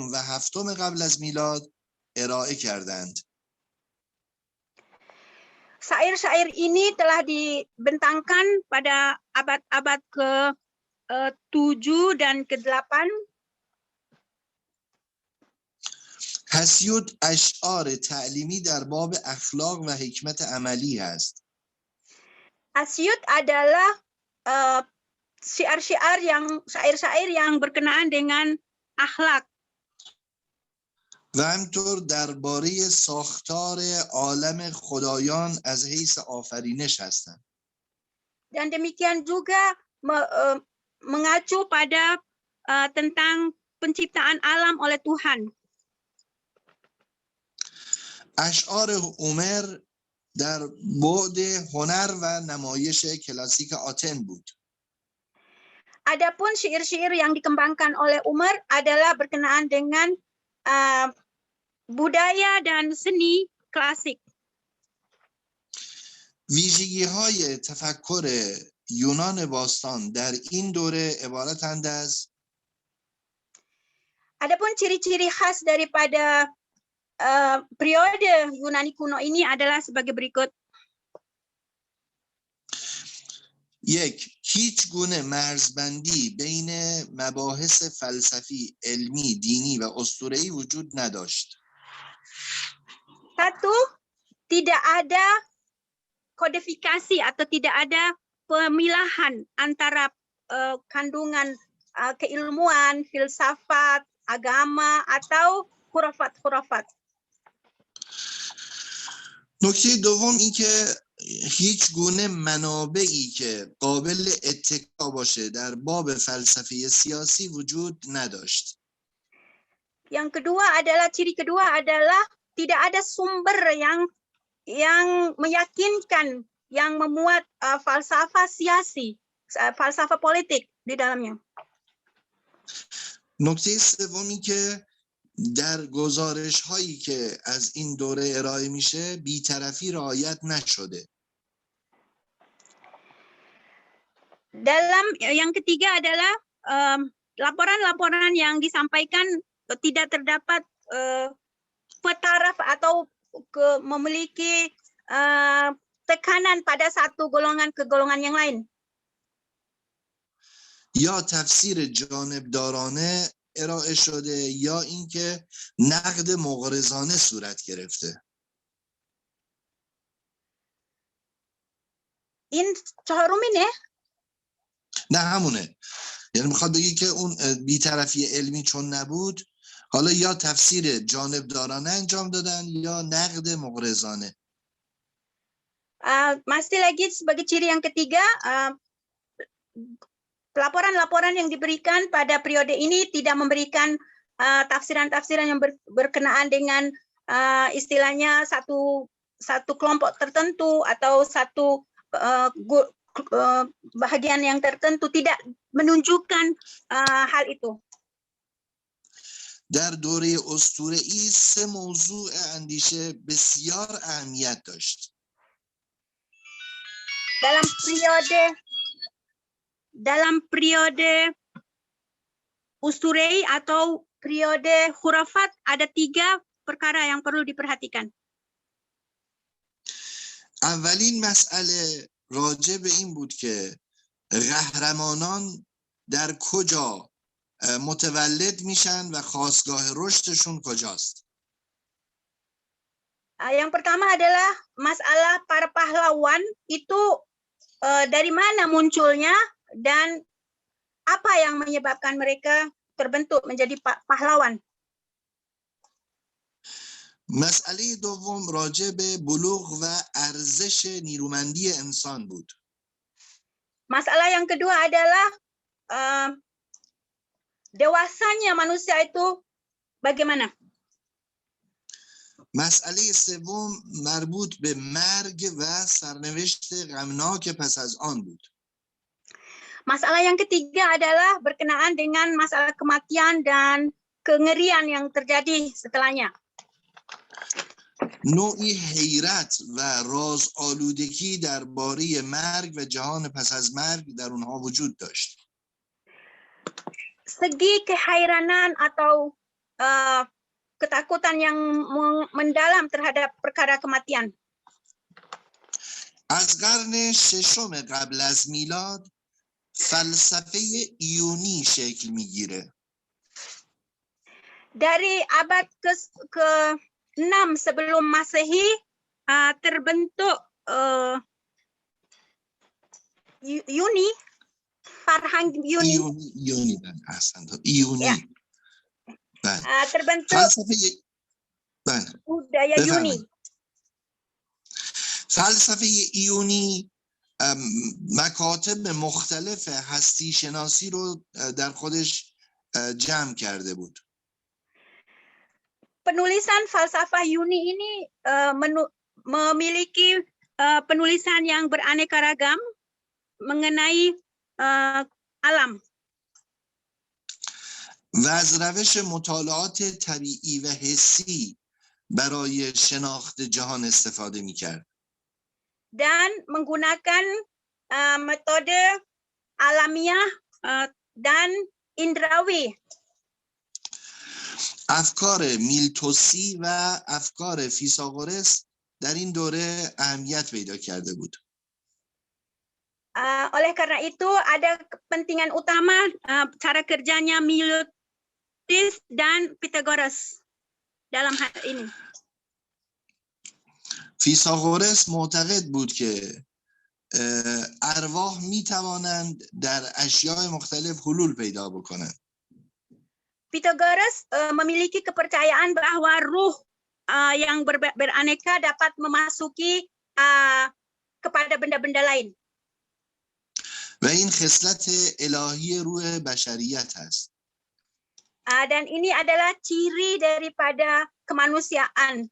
و هفتم قبل از میلاد ارائه کردند. Syair-syair ini telah dibentangkan pada abad-abad ke-7 dan ke-8. هسیود اشعار تعلیمی در باب اخلاق و حکمت عملی است. Hasiud adalah syair-syair yang berkenaan dengan akhlak. و همطور درباره ساختار عالم خدایان از حیث آفرینش هستند. Dan demikian juga mengacu pada tentang penciptaan alam oleh Tuhan. اشعار هومر در بعد هنر و نمایش کلاسیک آتن بود. Adapun syair-syair yang dikembangkan oleh Umar adalah berkenaan dengan budaya dan seni klasik. ویژگی‌های تفکر یونان باستان در این دوره عبارتند از Adapun ciri-ciri khas daripada periode Yunani kuno ini adalah sebagai berikut. یک، هیچ گونه مرزبندی بین مباحث فلسفی، علمی، دینی و اسطوره‌ای وجود نداشت. Satu, tidak ada kodifikasi atau tidak ada pemilahan antara kandungan keilmuan, filsafat, agama atau khurafat-khurafat. نکته دوم این که هیچ گونه منابعی که قابل اتکا باشه در باب فلسفه سیاسی وجود نداشت. Yang kedua adalah ciri kedua adalah tidak ada sumber yang meyakinkan yang memuat falsafah siasi, falsafah politik di dalamnya. نکته سومی که در گزارش هایی که از این دوره ارائه میشه بی‌طرفی رعایت نشده. Dalam yang ketiga adalah laporan-laporan yang disampaikan tidak terdapat petaraf atau memiliki tekanan pada satu golongan ke golongan yang lain. یا تفسیر جانبدارانه ارائه شده یا اینکه نقد مغرضانه صورت گرفته. این چهارمینه؟ نه همونه. یعنی میخواد بگی که اون بی‌طرفی علمی چون نبود، حالا یا تفسیر جانبدارانه انجام دادن یا نقد مغرضانه. Masih lagi sebagai ciri yang ketiga, laporan-laporan yang diberikan pada periode ini tidak memberikan tafsiran-tafsiran yang berkenaan dengan istilahnya satu kelompok tertentu atau satu bahagian yang tertentu, tidak menunjukkan hal itu. در دوره اسطوره‌ای سه موضوع اندیشه بسیار اهمیت داشت. Dalam periode usturei atau periode khurafat ada 3 perkara yang perlu diperhatikan. اولین مسئله راجع به این بود که قهرمانان در کجا متولد میشن و خاستگاه رشدشون کجاست. Yang pertama adalah masalah para pahlawan itu dari mana munculnya dan apa yang menyebabkan mereka terbentuk menjadi pahlawan. مسئله دوم راجع به بلوغ و ارزش نیرومندی انسان بود. Masalah yang kedua adalah dewasanya manusia itu bagaimana. مسئله سوم مربوط به مرگ و سرنوشت غمناک پس از آن بود. Masalah yang ketiga adalah berkenaan dengan masalah kematian dan kengerian yang terjadi setelahnya. نوعی حیرت و راز آلودگی درباره مرگ و جهان پس از مرگ در اونها وجود داشت. Segi kehairanan atau pemahaman yang mendalam terhadap perkara kematian. از قرن ششم قبل از میلاد فلسفه ایونی شکل میگیره. Dari abad ke-6 sebelum Masehi terbentuk Yuni, Farhang Yuni. ایونی احسن ایونی. Ya. بله. Terbentuk فلسفه بله. budaya Yuni. بفرمایید. فلسفه ایونی مکاتب مختلف هستی شناسی رو در خودش جمع کرده بود. Penulisan falsafah Yuni ini memiliki penulisan yang beraneka ragam mengenai alam. و از روش مطالعات طبیعی و حسی برای شناخت جهان استفاده می‌کرد. Dan menggunakan metode alamiah dan indrawi. افکار میلتوسی و افکار فیثاغورس در این دوره اهمیت پیدا کرده بود. Oleh karena itu ada kepentingan utama cara kerjanya Miletus dan Pythagoras dalam hal ini. فیثاغورس معتقد بود که ارواح می توانند در اشیاء مختلف حلول پیدا بکنند. Pythagoras memiliki kepercayaan bahwa ruh yang beraneka dapat memasuki kepada benda-benda lain. و این خصلت الهی روح بشریت است. Dan ini adalah ciri daripada kemanusiaan.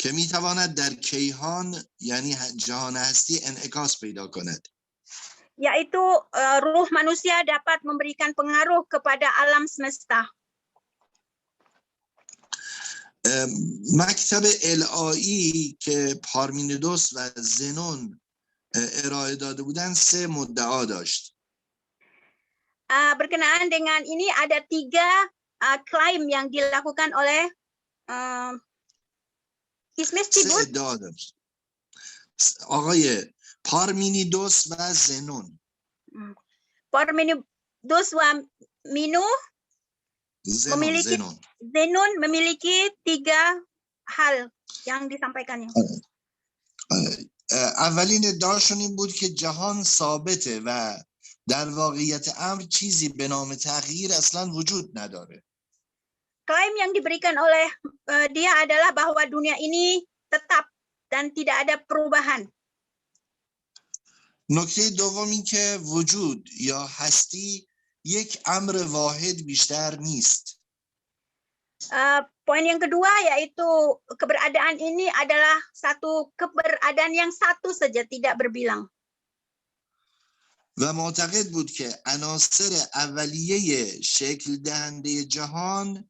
که می تواند در کیهان یعنی جهان هستی انعکاس پیدا کند. Yaitu ruh manusia dapat memberikan pengaruh kepada alam semesta. مکتب الهایی که پارمینیدوس و زنون ارائه داده بودند 3 مدعا داشت. Berkenaan dengan ini ada 3 klaim yang dilakukan oleh Ismes 3 Cibut. ادعا داشت. آقای پارمینیدوس و زنون. Parmenides wa Minu memiliki Zenon memiliki 3 hal yang disampaikannya. اولین ادعاشون این بود که جهان ثابته و در واقعیت امر چیزی به نام تغییر اصلا وجود نداره. Klaim yang diberikan oleh dia adalah bahwa dunia ini tetap dan tidak ada perubahan. نکته دوم این که وجود یا هستی یک امر واحد بیشتر نیست. Poin yang kedua yaitu keberadaan ini adalah satu keberadaan yang satu saja, tidak berbilang. و معتقد بود که عناصر اولیه شکل دهنده جهان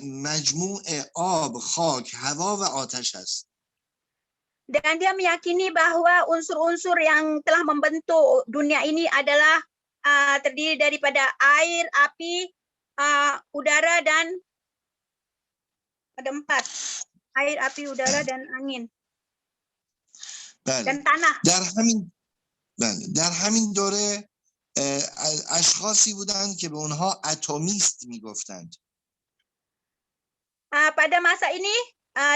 مجموع آب، خاک، هوا و آتش است. Dan dia meyakini bahwa unsur-unsur yang telah membentuk dunia ini adalah terdiri daripada air, api, udara, dan ada 4. Air, api, udara, dan angin. Dan tanah. در همین دوره اشخاصی بودند که به اونها اتمیست میگفتند. Pada masa ini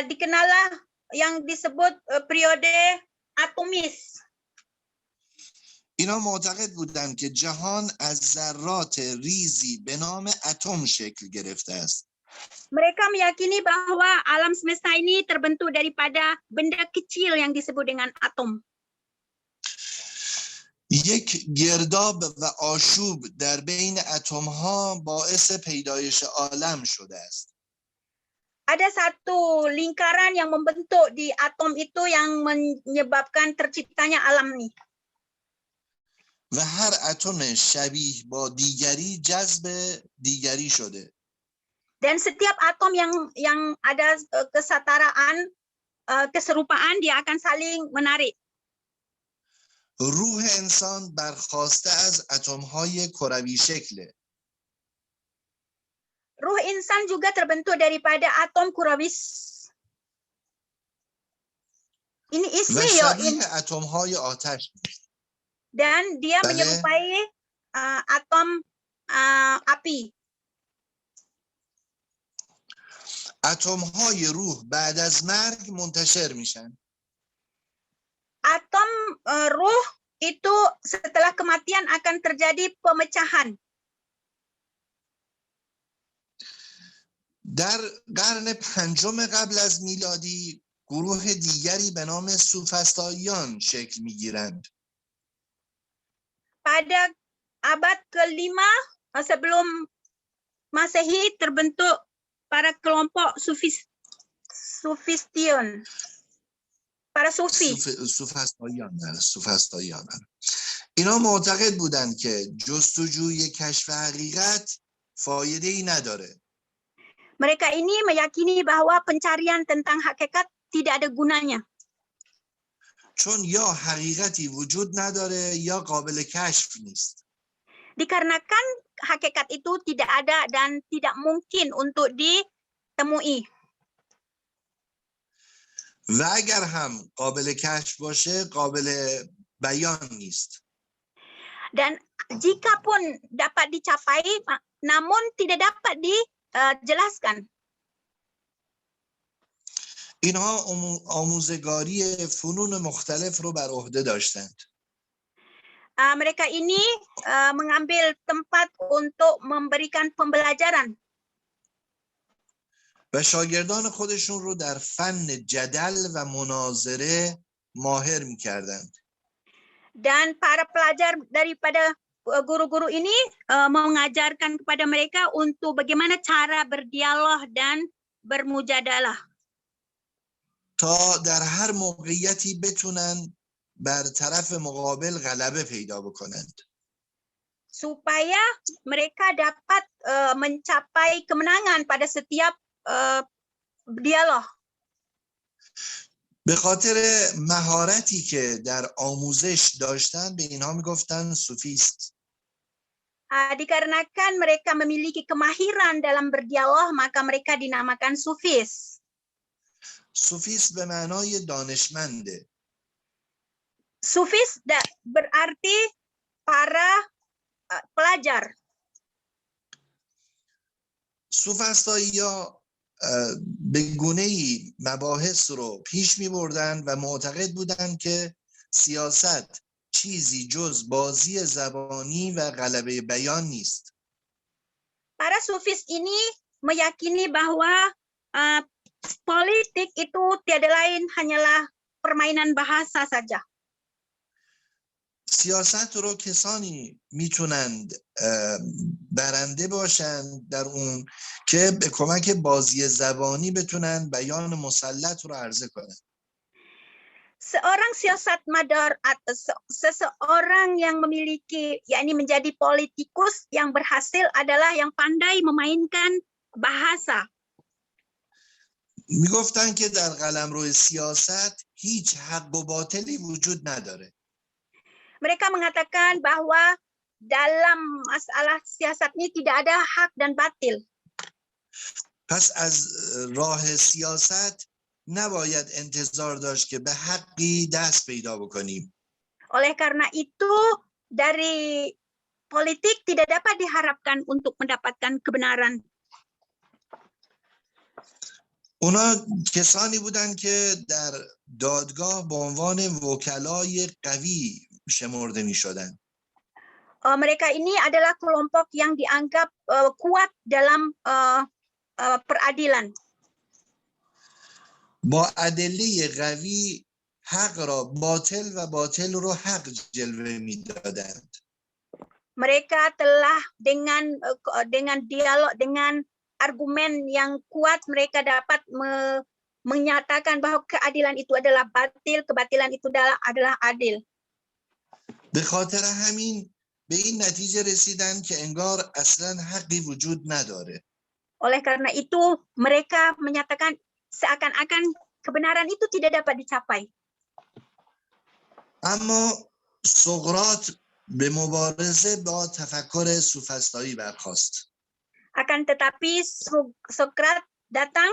dikenallah yang disebut periode atomis. اینا معتقد بودند که جهان از ذرات ریزی به نام اتم شکل گرفته است. Mereka meyakini bahwa alam semesta ini terbentuk daripada benda kecil yang disebut dengan atom. یک گرداب و آشوب در بین اتم‌ها باعث پیدایش عالم شده است. Ada satu lingkaran yang membentuk di atom itu yang menyebabkan terciptanya alam nih. و هر اتم شبیه با دیگری جذب دیگری شده. Dan setiap atom yang ada kesetaraan, keserupaan, dia akan saling menarik. روح انسان برخواسته از اتم‌های کروی شکله. Ruh insan juga terbentuk daripada atom kurawis. Ini و ismi yo, شبیه اتم های آتش. dan dia Bale. menyerupai atom api. اتم های روح بعد از مرگ منتشر میشن. Atom ruh itu setelah kematian akan terjadi pemecahan. در قرن پنجم قبل از میلادی گروه دیگری به نام سوفسطائیان شکل میگیرند. Pada abad ke-5 sebelum Masehi terbentuk para kelompok Sufistion. Para sufi. سوفسطائیان. اینا معتقد بودند که جستجوی کشف حقیقت فایده ای نداره. Mereka ini meyakini bahwa pencarian tentang hakikat tidak ada gunanya. چون یا حقیقتی وجود نداره یا قابل کشف نیست. Dikarenakan hakikat itu tidak ada dan tidak mungkin untuk ditemui. و اگر هم قابل کشف باشه قابل بیان نیست. Dan jika pun dapat dicapai, namun tidak dapat dijelaskan. اینها آموزگاری فنون مختلف رو بر عهده داشتند. Mereka ini mengambil tempat untuk memberikan pembelajaran. و شاگردان خودشون رو در فن جدل و مناظره ماهر می‌کردند. Dan para pelajar daripada guru-guru ini mengajarkan kepada mereka untuk bagaimana cara berdialog dan bermujadalah. تا در هر موقعیتی بتونن بر طرف مقابل غلبه پیدا بکنند. Supaya mereka dapat mencapai kemenangan pada setiap dialog. به خاطر مهارتی که در آموزش داشتن به اینها میگفتن سوفیست. Dikarenakan mereka memiliki kemahiran dalam berdialog, maka mereka dinamakan sufis. سوفیست به معنای دانشمنده. Sufis berarti para pelajar. سوفسطائی‌ها به گونه‌ای مباحث رو پیش می‌بردن و معتقد بودند که سیاست چیزی جز بازی زبانی و غلبه بیان نیست. Para sufis ini meyakini bahwa politik itu tiada lain hanyalah permainan bahasa saja. سیاست رو کسانی میتونند برنده باشند در اون که به کمک بازی زبانی بتونن بیان مسلط رو عرضه کنند. Seorang siasatmadar atau seseorang yang memiliki, yakni menjadi politikus yang berhasil adalah yang pandai memainkan bahasa. میگفتن که در قلمرو سیاست هیچ حق و باطلی وجود نداره. Mereka mengatakan bahwa dalam masalah siasat ini tidak ada hak dan batil. پس از راه سیاست نباید انتظار داشت که به حقی دست پیدا بکنیم. Oleh karena itu, dari politik tidak dapat diharapkan untuk mendapatkan kebenaran. اونا کسانی بودند که در دادگاه به عنوان وکلای قوی شمرده می شدند. Mereka ini adalah kelompok yang dianggap kuat dalam peradilan. با ادله قوی حق را باطل و باطل رو حق جلوه می‌دادند. Mereka telah dengan dialog, dengan argumen yang kuat, mereka dapat menyatakan bahwa keadilan itu adalah batil, kebatilan itu adalah adil. به خاطر همین به این نتیجه رسیدن که انگار اصلا حقی وجود نداره. Oleh karena itu mereka menyatakan seakan-akan kebenaran itu tidak dapat dicapai. اما سقراط به مبارزه با تفکر سوفسطایی برخاست. Akan tetapi Sokrat datang,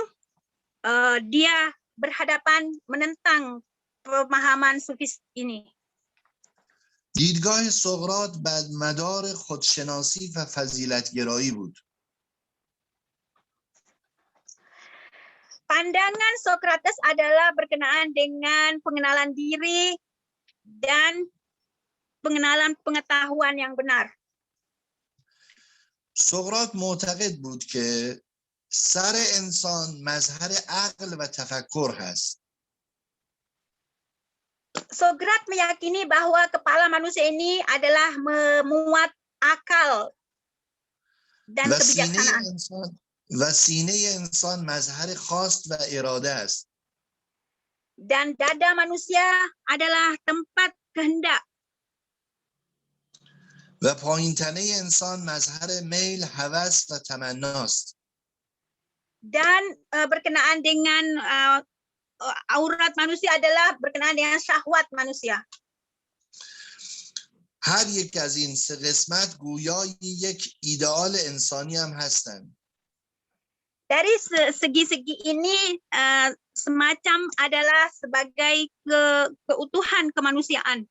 dia berhadapan menentang pemahaman sufis ini. دیدگاه سقراط بر مدار خودشناسی و فضیلتگرایی بود. Pandangan Sokrates adalah berkenaan dengan pengenalan diri dan pengenalan pengetahuan yang benar. سقراط معتقد بود که سر انسان مظهر عقل و تفکر هست. Sokrat meyakini bahwa kepala manusia ini adalah memuat akal dan و سینه kebijaksanaan. انسان مظهر خواست و اراده است. Dan dada manusia adalah tempat kehendak. و پایین‌تنه انسان مظهر میل، هوس و تمناست. Dan berkenaan dengan aurat manusia adalah berkenaan dengan syahwat manusia. هر یک از این سه قسمت گویای یک ایدئال انسانی هم هستند. Dari segi-segi ini semacam adalah sebagai keutuhan kemanusiaan.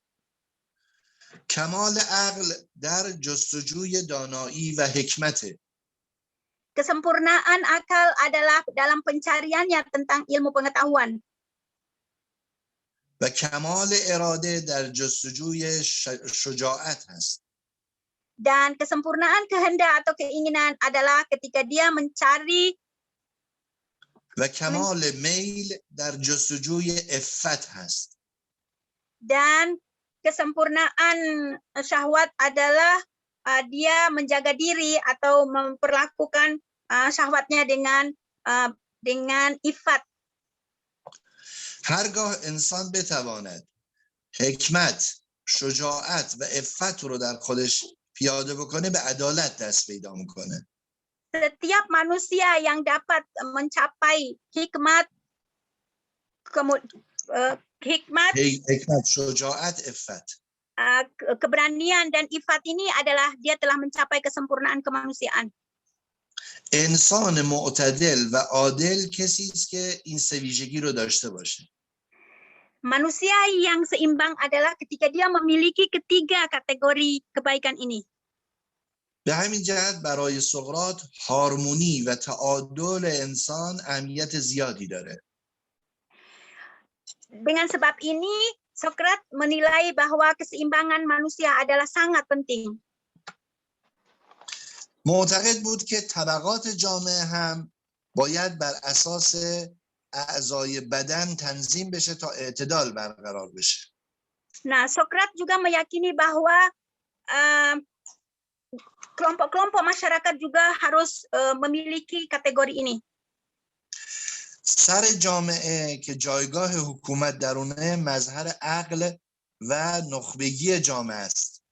کمال عقل در جستجوی دانایی و حکمته. Kesempurnaan akal adalah dalam pencariannya tentang ilmu pengetahuan. و کمال اراده در جستجوی شجاعت هست. Dan kesempurnaan kehendak atau keinginan adalah ketika dia mencari. و کمال میل در جستجوی عفت هست. Dan kesempurnaan syahwat adalah dia menjaga diri atau memperlakukan syahwatnya dengan ifat. هرگاه انسان بتواند حکمت، شجاعت و عفت رو در خودش پیاده بکنه به عدالت دست پیدا میکنه. Setiap manusia yang dapat mencapai hikmat, شجاعت، عفت, keberanian dan ifat ini adalah dia telah mencapai kesempurnaan kemanusiaan. انسان معتدل و عادل کسی است که این سه ویژگی رو داشته باشه. Manusia yang seimbang adalah ketika dia memiliki ketiga kategori kebaikan ini. به همین جهت برای سقراط هارمونی و تعادل انسان اهمیت زیادی داره. Dengan sebab ini, Sokrat menilai bahwa keseimbangan manusia adalah sangat penting. معتقد بود که طبقات جامعه هم باید بر اساس اعضای بدن تنظیم بشه تا اعتدال برقرار بشه. Nah, Sokrat juga meyakini bahwa kelompok-kelompok masyarakat juga harus memiliki kategori ini. سر جامعه که جایگاه حکومت درونه مظهر عقل و نخبگی جامعه است.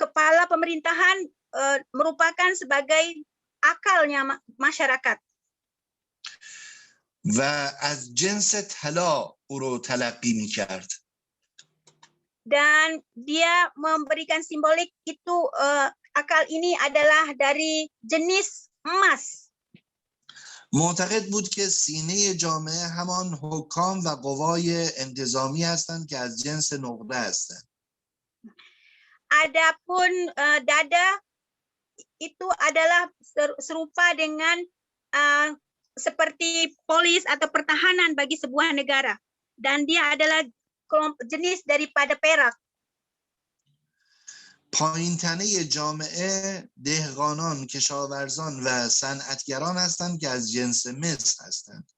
Kepala pemerintahan merupakan sebagai akalnya masyarakat. و از جنس طلا او رو تلقی می‌کرد. Dan dia memberikan simbolik itu akal ini adalah dari jenis emas. معتقد بود که سینه جامعه همان حکام و قوای انتظامی هستند که از جنس نقره هستند. Adapun dada itu adalah serupa dengan seperti polis atau pertahanan bagi sebuah negara, dan dia adalah jenis daripada perak. پایین‌تنه جامعه دهقانان، کشاورزان و صنعتگران هستند که از جنس مس هستند.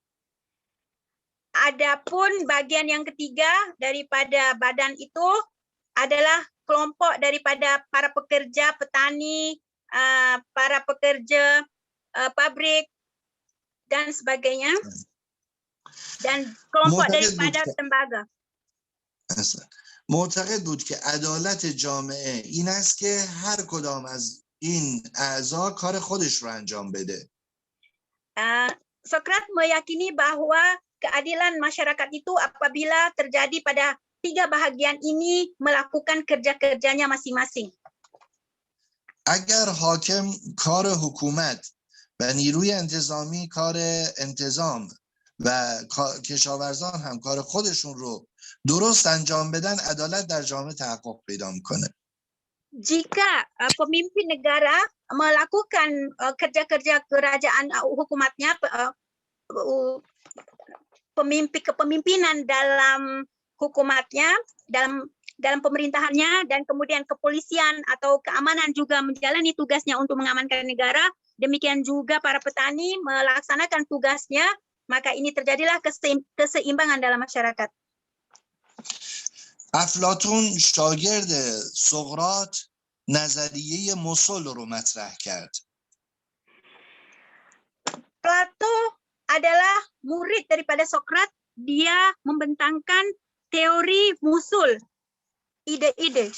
Adapun bagian yang ketiga daripada badan itu adalah kelompok daripada para pekerja petani, para pekerja pabrik dan sebagainya, dan kelompok daripada tembaga. معتقد بود که عدالت جامعه این است که هر کدام از این اعضا کار خودش رو انجام بده. Sokrat meyakini bahwa keadilan masyarakat itu apabila terjadi pada tiga bahagian ini melakukan kerja-kerjanya masing-masing. اگر حاکم کار حکومت و نیروی انتظامی کار انتظام و کشاورزان هم کار خودشون رو درست انجام بدن، عدالت در جامعه تحقق پیدا میکنه. Jika pemimpin negara melakukan kerja-kerja kerajaan hukumatnya, kepemimpinan dalam hukumatnya, dalam pemerintahannya, dan kemudian kepolisian atau keamanan juga menjalani tugasnya untuk mengamankan negara, demikian juga para petani melaksanakan tugasnya, maka ini terjadilah keseimbangan dalam masyarakat. افلاطون شاگرد سقراط نظریه مسل رو مطرح کرد. Plato adalah murid daripada Sokrat. Dia membentangkan teori musul, ide-ide.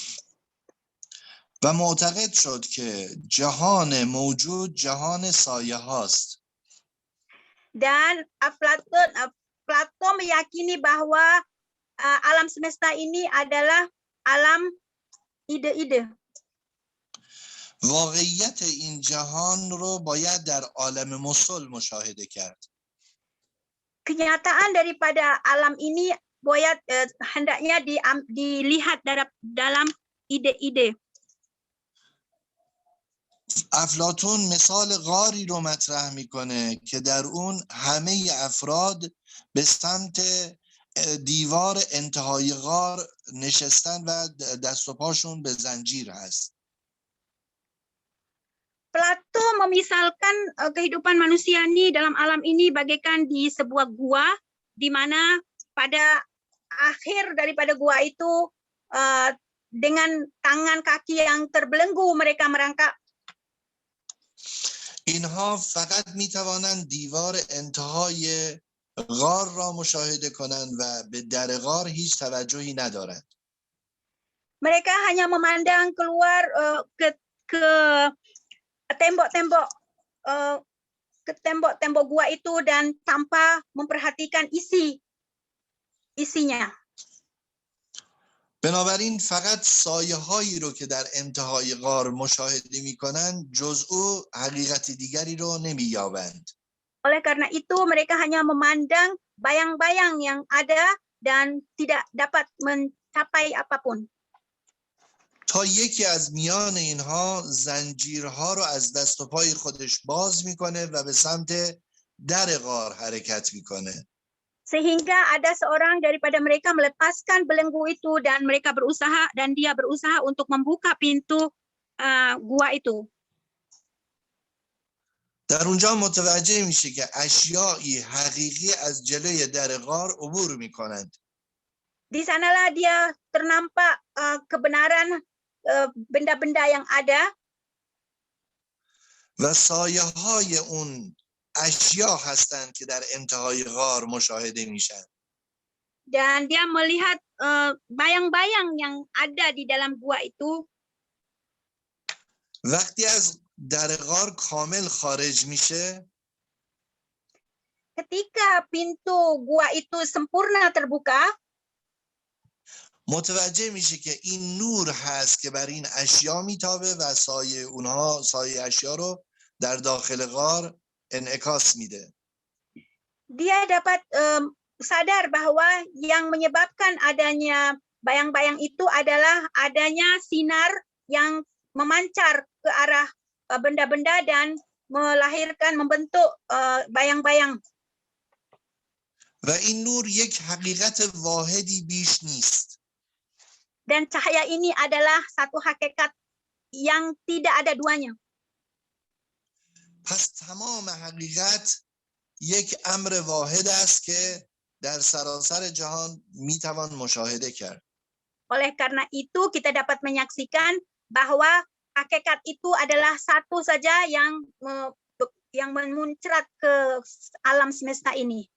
و معتقد شد که جهان موجود جهان سایه هاست. Dan Plato meyakini bahwa alam semesta ini adalah alam ide-ide. واقعیت این جهان رو باید در عالم مسل مشاهده کرد. Kenyataan daripada alam ini hendaknya dilihat dalam ide-ide. افلاطون مثال غاری رو مطرح میکنه که در اون همه افراد به سمت دیوار انتهای غار نشستن و دست و پاشون به زنجیر هست. Plato memisalkan kehidupan manusia ini dalam alam ini bagaikan di sebuah gua, di mana pada akhir daripada gua itu dengan tangan kaki yang terbelenggu mereka merangkak. اینها فقط میتوانند دیوار انتهای غار را مشاهده کنند و به در غار هیچ توجهی ندارند. Mereka hanya memandang keluar ke tembok gua itu dan tanpa memperhatikan isinya. بنابراین فقط سایه هایی رو که در انتهای غار مشاهده می کنند جز او حقیقت دیگری رو نمی یابند. Oleh karena itu mereka hanya memandang bayang-bayang yang ada dan tidak dapat mencapai apapun. تا یکی از میان اینها زنجیرها رو از دست و پای خودش باز میکنه و به سمت در غار حرکت میکنه. Sehingga ada seorang daripada mereka melepaskan belenggu itu dan dia berusaha untuk membuka pintu gua itu. در اونجا متوجه میشه که اشیایی حقیقی از جلوی در غار عبور میکنند. Di sanalah dia ternampak kebenaran benda-benda yang ada. و سایه های اون اشیا هستند که در انتهای غار مشاهده میشن. Dan dia melihat bayang-bayang yang ada di dalam gua itu. وقتی از در غار کامل خارج میشه، ketika pintu gua itu sempurna terbuka, متوجه میشه که این نور هست که بر این اشیا میتابه و سایه اشیا رو در داخل غار انعکاس میده. Dia dapat sadar bahwa yang menyebabkan adanya bayang-bayang itu adalah adanya sinar yang memancar ke arah benda-benda dan membentuk bayang-bayang. و این نور یک حقیقت واحدی بیش نیست. Dan cahaya ini adalah satu hakikat yang tidak ada duanya. پس تمام حقیقت یک امر واحد است که در سراسر جهان میتوان مشاهده کرد. Oleh karena itu kita dapat menyaksikan bahwa hakikat itu adalah satu saja yang memuncrat ke alam semesta ini.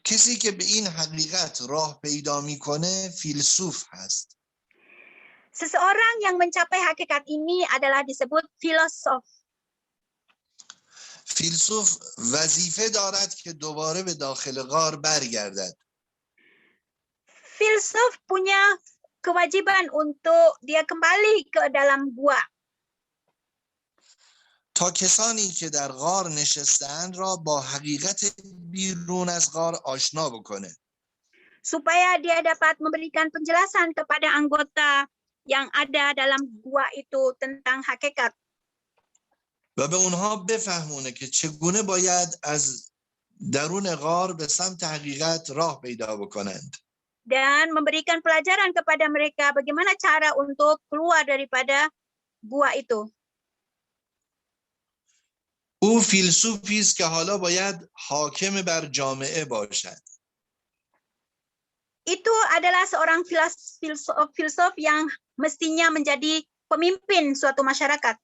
کسی که به این حقیقت راه پیدا میکنه فیلسوف هست. Seseorang yang mencapai hakikat ini adalah disebut filosof. فیلسوف وظیفه دارد که دوباره به داخل غار برگردد. Filsuf punya kewajiban untuk dia kembali ke dalam gua. تا کسانی که در غار نشستند را با حقیقت بیرون از غار آشنا بکنه. supaya dia dapat memberikan penjelasan kepada anggota yang ada dalam gua itu tentang hakikat. و به اونها بفهمونه که چگونه باید از درون غار به سمت حقیقت راه پیدا بکنند. Dan memberikan pelajaran kepada mereka bagaimana cara untuk keluar daripada gua itu. او فیلسوفی است که حالا باید حاکم بر جامعه باشد. Itu adalah seorang filsuf yang mestinya menjadi pemimpin suatu masyarakat.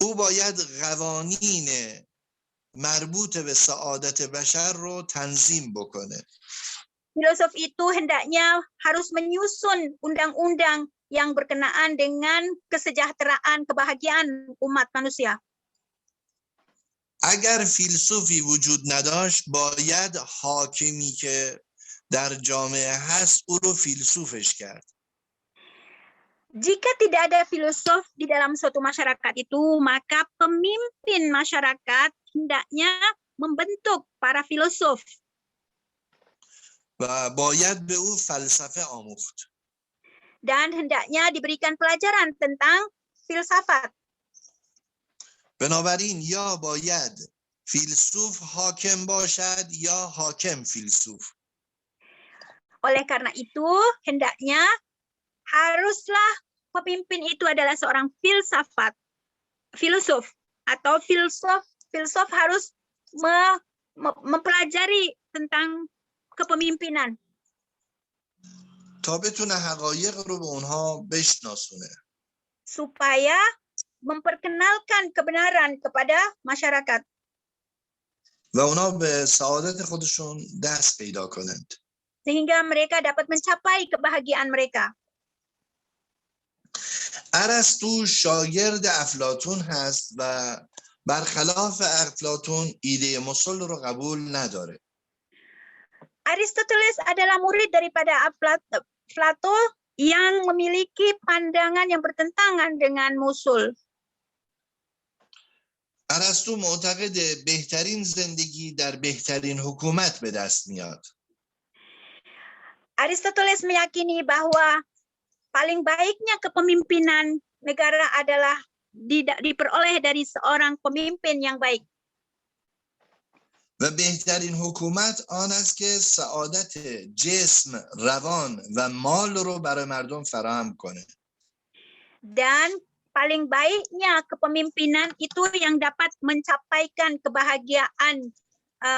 او باید قوانین مربوط به سعادت بشر رو تنظیم بکنه. Filosof itu hendaknya harus menyusun undang-undang yang berkenaan dengan kesejahteraan, kebahagiaan umat manusia. اگر فیلسوفی وجود نداشت باید حاکمی که در جامعه هست او رو فیلسوفش کرد. Jika tidak ada filosof di dalam suatu masyarakat itu, maka pemimpin masyarakat hendaknya membentuk para filosof. و باید به او فلسفه آموخت. Dan hendaknya diberikan pelajaran tentang filsafat. بنابراین یا باید فیلسوف حاکم باشد یا حاکم فیلسوف. Oleh karena itu, hendaknya haruslah pemimpin itu adalah seorang filosof atau filsuf harus mempelajari tentang kepemimpinan. تا بتونه حقایق رو به اونها بشناسونه. Supaya memperkenalkan kebenaran kepada masyarakat. و اونا به سعادت خودشون دست پیدا کنند. Sehingga mereka dapat mencapai kebahagiaan mereka. ارسطو شاگرد افلاطون هست و برخلاف افلاطون ایده مسل رو قبول نداره. Aristoteles adalah murid daripada Plato yang memiliki pandangan yang bertentangan dengan musul. ارسطو معتقد بهترین زندگی در بهترین حکومت به دست میاد. Aristoteles meyakini bahwa paling baiknya kepemimpinan negara adalah diperoleh dari seorang pemimpin yang baik. و بهترین حکومت آن است که سعادت جسم، روان و مال رو برای مردم فراهم کنه. Dan paling baiknya kepemimpinan itu yang dapat mencapaikan kebahagiaan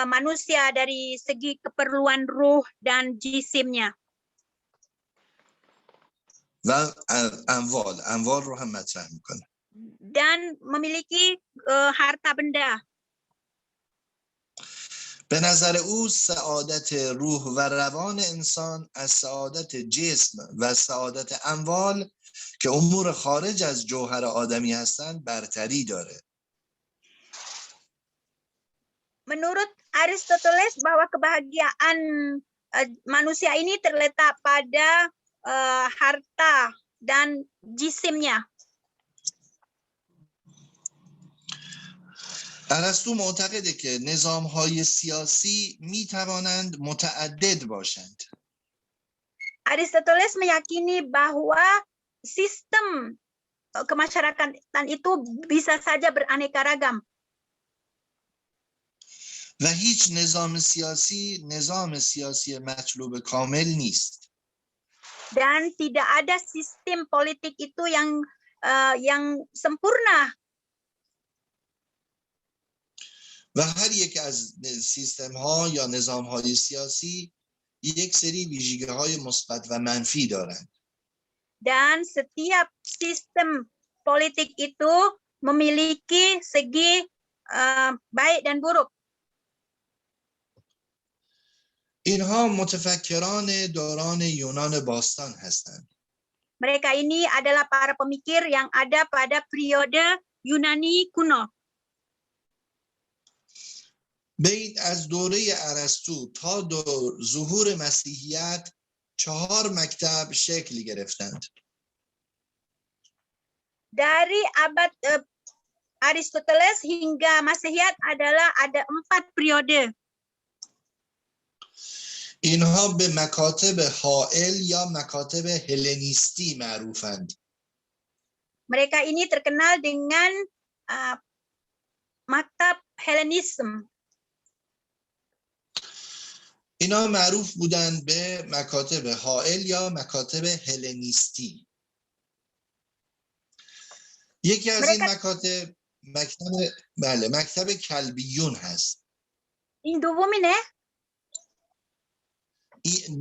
manusia dari segi keperluan ruh dan jisimnya. و اموال رو هم مطرح میکنه. Dan memiliki harta benda. به نظر او سعادت روح و روان انسان از سعادت جسم و سعادت اموال که امور خارج از جوهر آدمی هستند برتری داره. Menurut Aristoteles bahwa kebahagiaan manusia ini terletak pada harta dan jisimnya. ارسطو معتقده که نظام‌های سیاسی می‌توانند متعدد باشند. Aristoteles meyakini bahwa sistem kemasyarakatan itu bisa saja beraneka ragam. و هیچ نظام سیاسی مطلوب کامل نیست. Dan tidak ada sistem politik itu yang sempurna. و هر یک از سیستم‌ها یا نظام‌های سیاسی یک سری ویژگی‌های مثبت و منفی دارند. Dan setiap sistem politik itu memiliki segi baik dan buruk. اینها متفکران دوران یونان باستان هستند. Mereka ini adalah para pemikir yang ada pada periode Yunani kuno. بین از دوره ارسطو تا ظهور مسیحیت 4 مکتب شکل گرفتند. Dari abad Aristoteles hingga Masehiat adalah ada 4 periode. اینها به مکاتب حائل یا مکاتب هلنیستی معروفند. Mereka ini terkenal dengan maktab Hellenism. اینا معروف بودند به مکاتب حائل یا مکاتب هلنیستی. یکی از این مکاتب مکتب کلبیون هست. این دومینه؟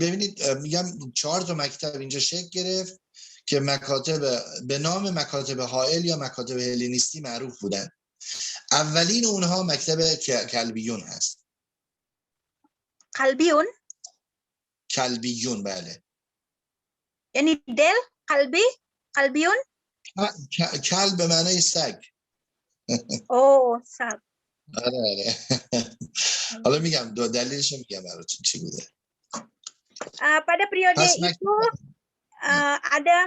ببینید میگم 4 تا مکتب اینجا شکل گرفت که مکاتب به نام مکاتب حائل یا مکاتب هلنیستی معروف بودند. اولین اونها مکتب کلبیون هست. کلبیون؟ کلبیون بله. یعنی دل کلبیون؟ کلب به معنی سگ. Oh, سگ. آره. حالا میگم دلیلش میگم براتون چی بوده. Pada periode itu ada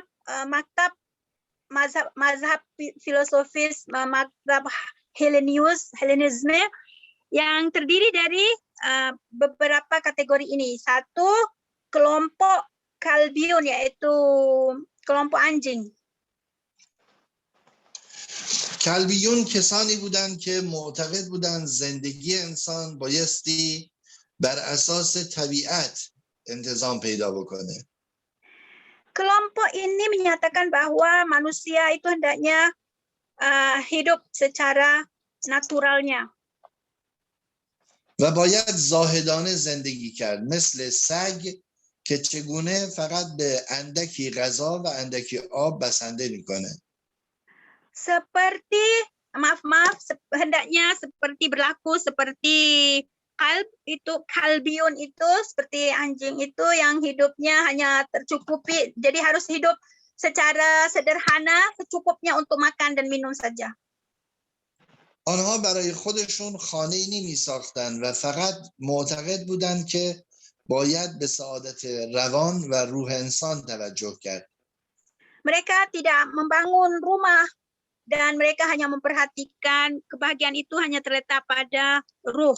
maktab mazhab filosofis, maktab Hellenisme yang terdiri dari beberapa kategori ini. Satu, kelompok Kalbion, yaitu kelompok anjing. کلبیون کسانی بودند که معتقد بودند زندگی انسان بایستی بر اساس طبیعت انتظام پیدا بکنه. Kelompok ini menyatakan bahwa manusia itu hendaknya hidup secara naturalnya. و باید زاهدانه زندگی کرد مثل سگ که چگونه فقط به اندکی غذا و اندکی آب بسنده میکنه. Seperti hendaknya seperti berlaku seperti kalbion itu seperti anjing itu yang hidupnya hanya tercukupi, jadi harus hidup secara sederhana, secukupnya untuk makan dan minum saja. آنها برای خودشون خانه‌ای نمی ساختن و فقط معتقد بودند که باید به سعادت روان و روح انسان توجه کرد. Mereka tidak membangun rumah dan mereka hanya memperhatikan kebahagiaan itu hanya terletak pada ruh.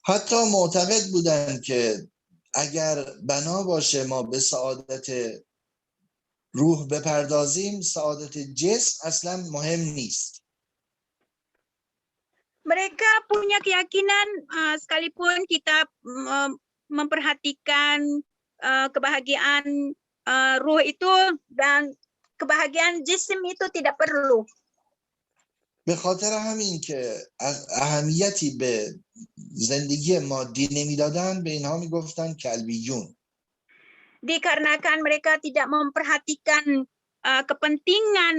حتی معتقد بودند که اگر بنا باشه ما به سعادت روح بپردازیم، سعادت جسم اصلا مهم نیست. Mereka punya keyakinan sekalipun kita memperhatikan kebahagiaan ruh itu dan kebahagiaan jisim itu tidak perlu. به خاطر همین که اهمیتی به زندگی مادی نمیدادن به اینها میگفتن کلبیون. Dikarenakan mereka tidak memperhatikan kepentingan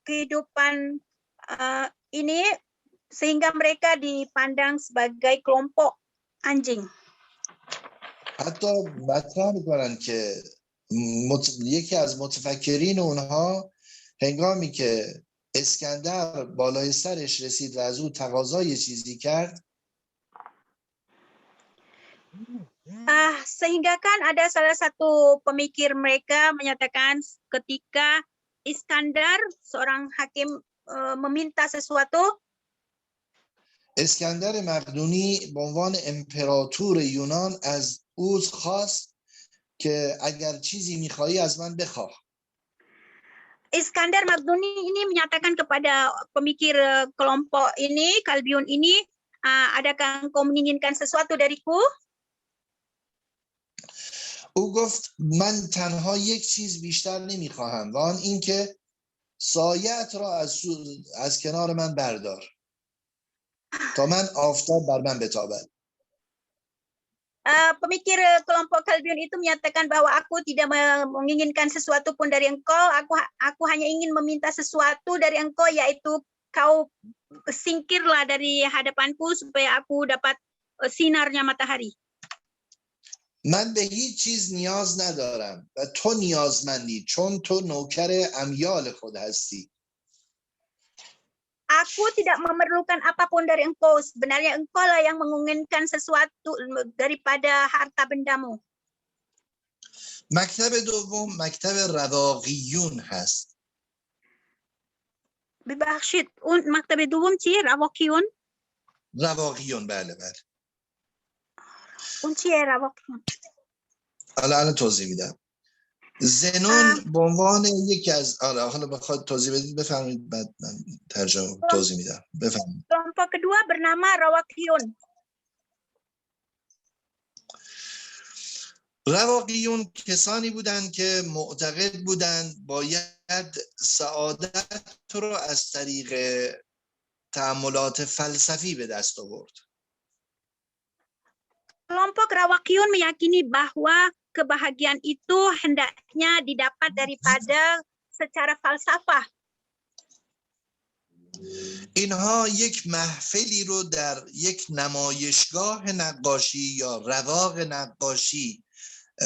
kehidupan ini, sehingga mereka dipandang sebagai kelompok anjing. حتی مطرح میکنن که یکی از متفکرین اونها هنگامی که اسکندر بالای سرش رسید و از او تقاضای چیزی کرد، sehingga kan ada salah satu pemikir mereka menyatakan ketika Iskandar seorang hakim meminta sesuatu, اسکندر مقدونی به عنوان امپراتور یونان از او خواست که اگر چیزی میخوایی از من بخواه. Iskandar Magduni ini menyatakan kepada pemikir kelompok ini, Kalbion ini, adakah engkau menginginkan sesuatu dariku? او گفت من تنها یک چیز بیشتر نمیخواهم و آن اینکه سایه‌ات را از کنار من بردار تا من آفتاب بر من بتابد. Pemikir kelompok Kalbion itu menyatakan bahwa aku tidak menginginkan sesuatu pun dari engkau, aku hanya ingin meminta sesuatu dari engkau, yaitu kau singkirlah dari hadapanku supaya aku dapat sinarnya matahari. من به هیچ چیز نیاز ندارم و تو نیازمندی چون تو نوکر امیال خود هستی. Aku tidak memerlukan apapun dari engkau. Sebenarnya engkau lah yang menginginkan sesuatu daripada harta bendamu. مکتب دوم مکتب رواقیون هست. ببخشید اون مکتب دوم چیه؟ رواقیون؟ رواقیون، بله بله. اون چیه رواقیون؟ الان توضیح میدم. زنون به عنوان یکی از حالا بخواد توضیح بدید بفرمایید، بعد من ترجمه توضیح میدم. بفرمایید. Kelompok kedua bernama Rawakiyun. رواقیون کسانی بودند که معتقد بودند باید سعادت رو از طریق تأملات فلسفی به دست آورد. Kelompok Rawakiyun meyakini bahwa kebahagiaan itu hendaknya didapat daripada secara falsafah. اینها یک محفلی رو در یک نمایشگاه نقاشی یا رواق نقاشی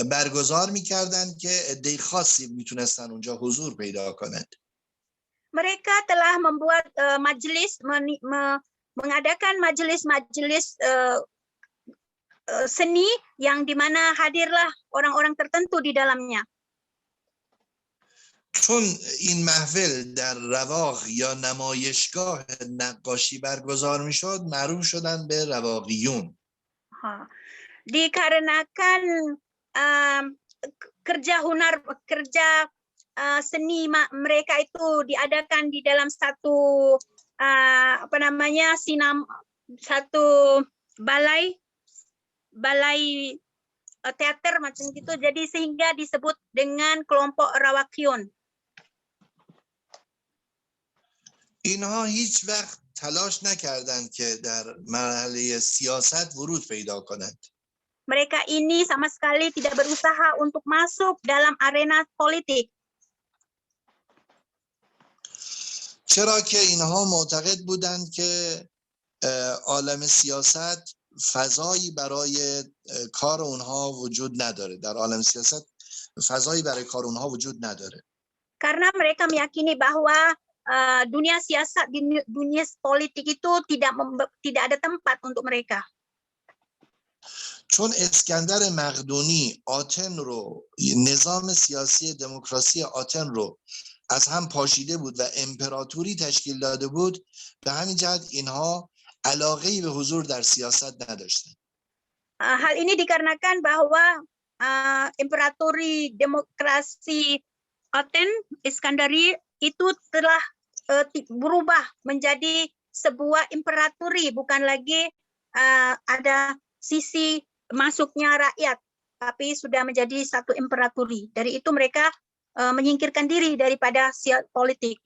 برگزار می‌کردند که عده خاصی میتونستن اونجا حضور پیدا کنند. Mereka telah membuat majelis, mengadakan majelis-majelis seni yang dimana hadirlah orang-orang tertentu di dalamnya. چون این محفل در رواق یا نمایشگاه نقاشی برگزار میشد معروف شدن به رواقیون. Dikarenakan kerja seni mereka itu diadakan di dalam satu satu balai teater macam gitu, jadi sehingga disebut dengan kelompok Rawakiyun. اینها هیچ وقت تلاش نکردند که در مرحله سیاست ورود پیدا کنند. Mereka ini sama sekali tidak berusaha untuk masuk dalam arena politik. چرا که اینها معتقد بودند که عالم سیاست فضایی برای کار اونها وجود نداره. در عالم سیاست فضایی برای کار اونها وجود نداره. Karena mereka meyakini bahwa dunia siasat, dunia politik itu tidak ada tempat untuk mereka. چون اسکندر مقدونی آتن رو، نظام سیاسی دموکراسی آتن رو از هم پاشیده بود و امپراتوری تشکیل داده بود، به همین جهت اینها علاقه‌ای به حضور در سیاست نداشتند. Hal ini dikarenakan bahwa imperatori demokrasi Aten, Iskandari itu telah berubah menjadi sebuah imperatori, bukan lagi ada sisi masuknya rakyat, tapi sudah menjadi satu imperatori. Dari itu mereka menyingkirkan diri daripada politik.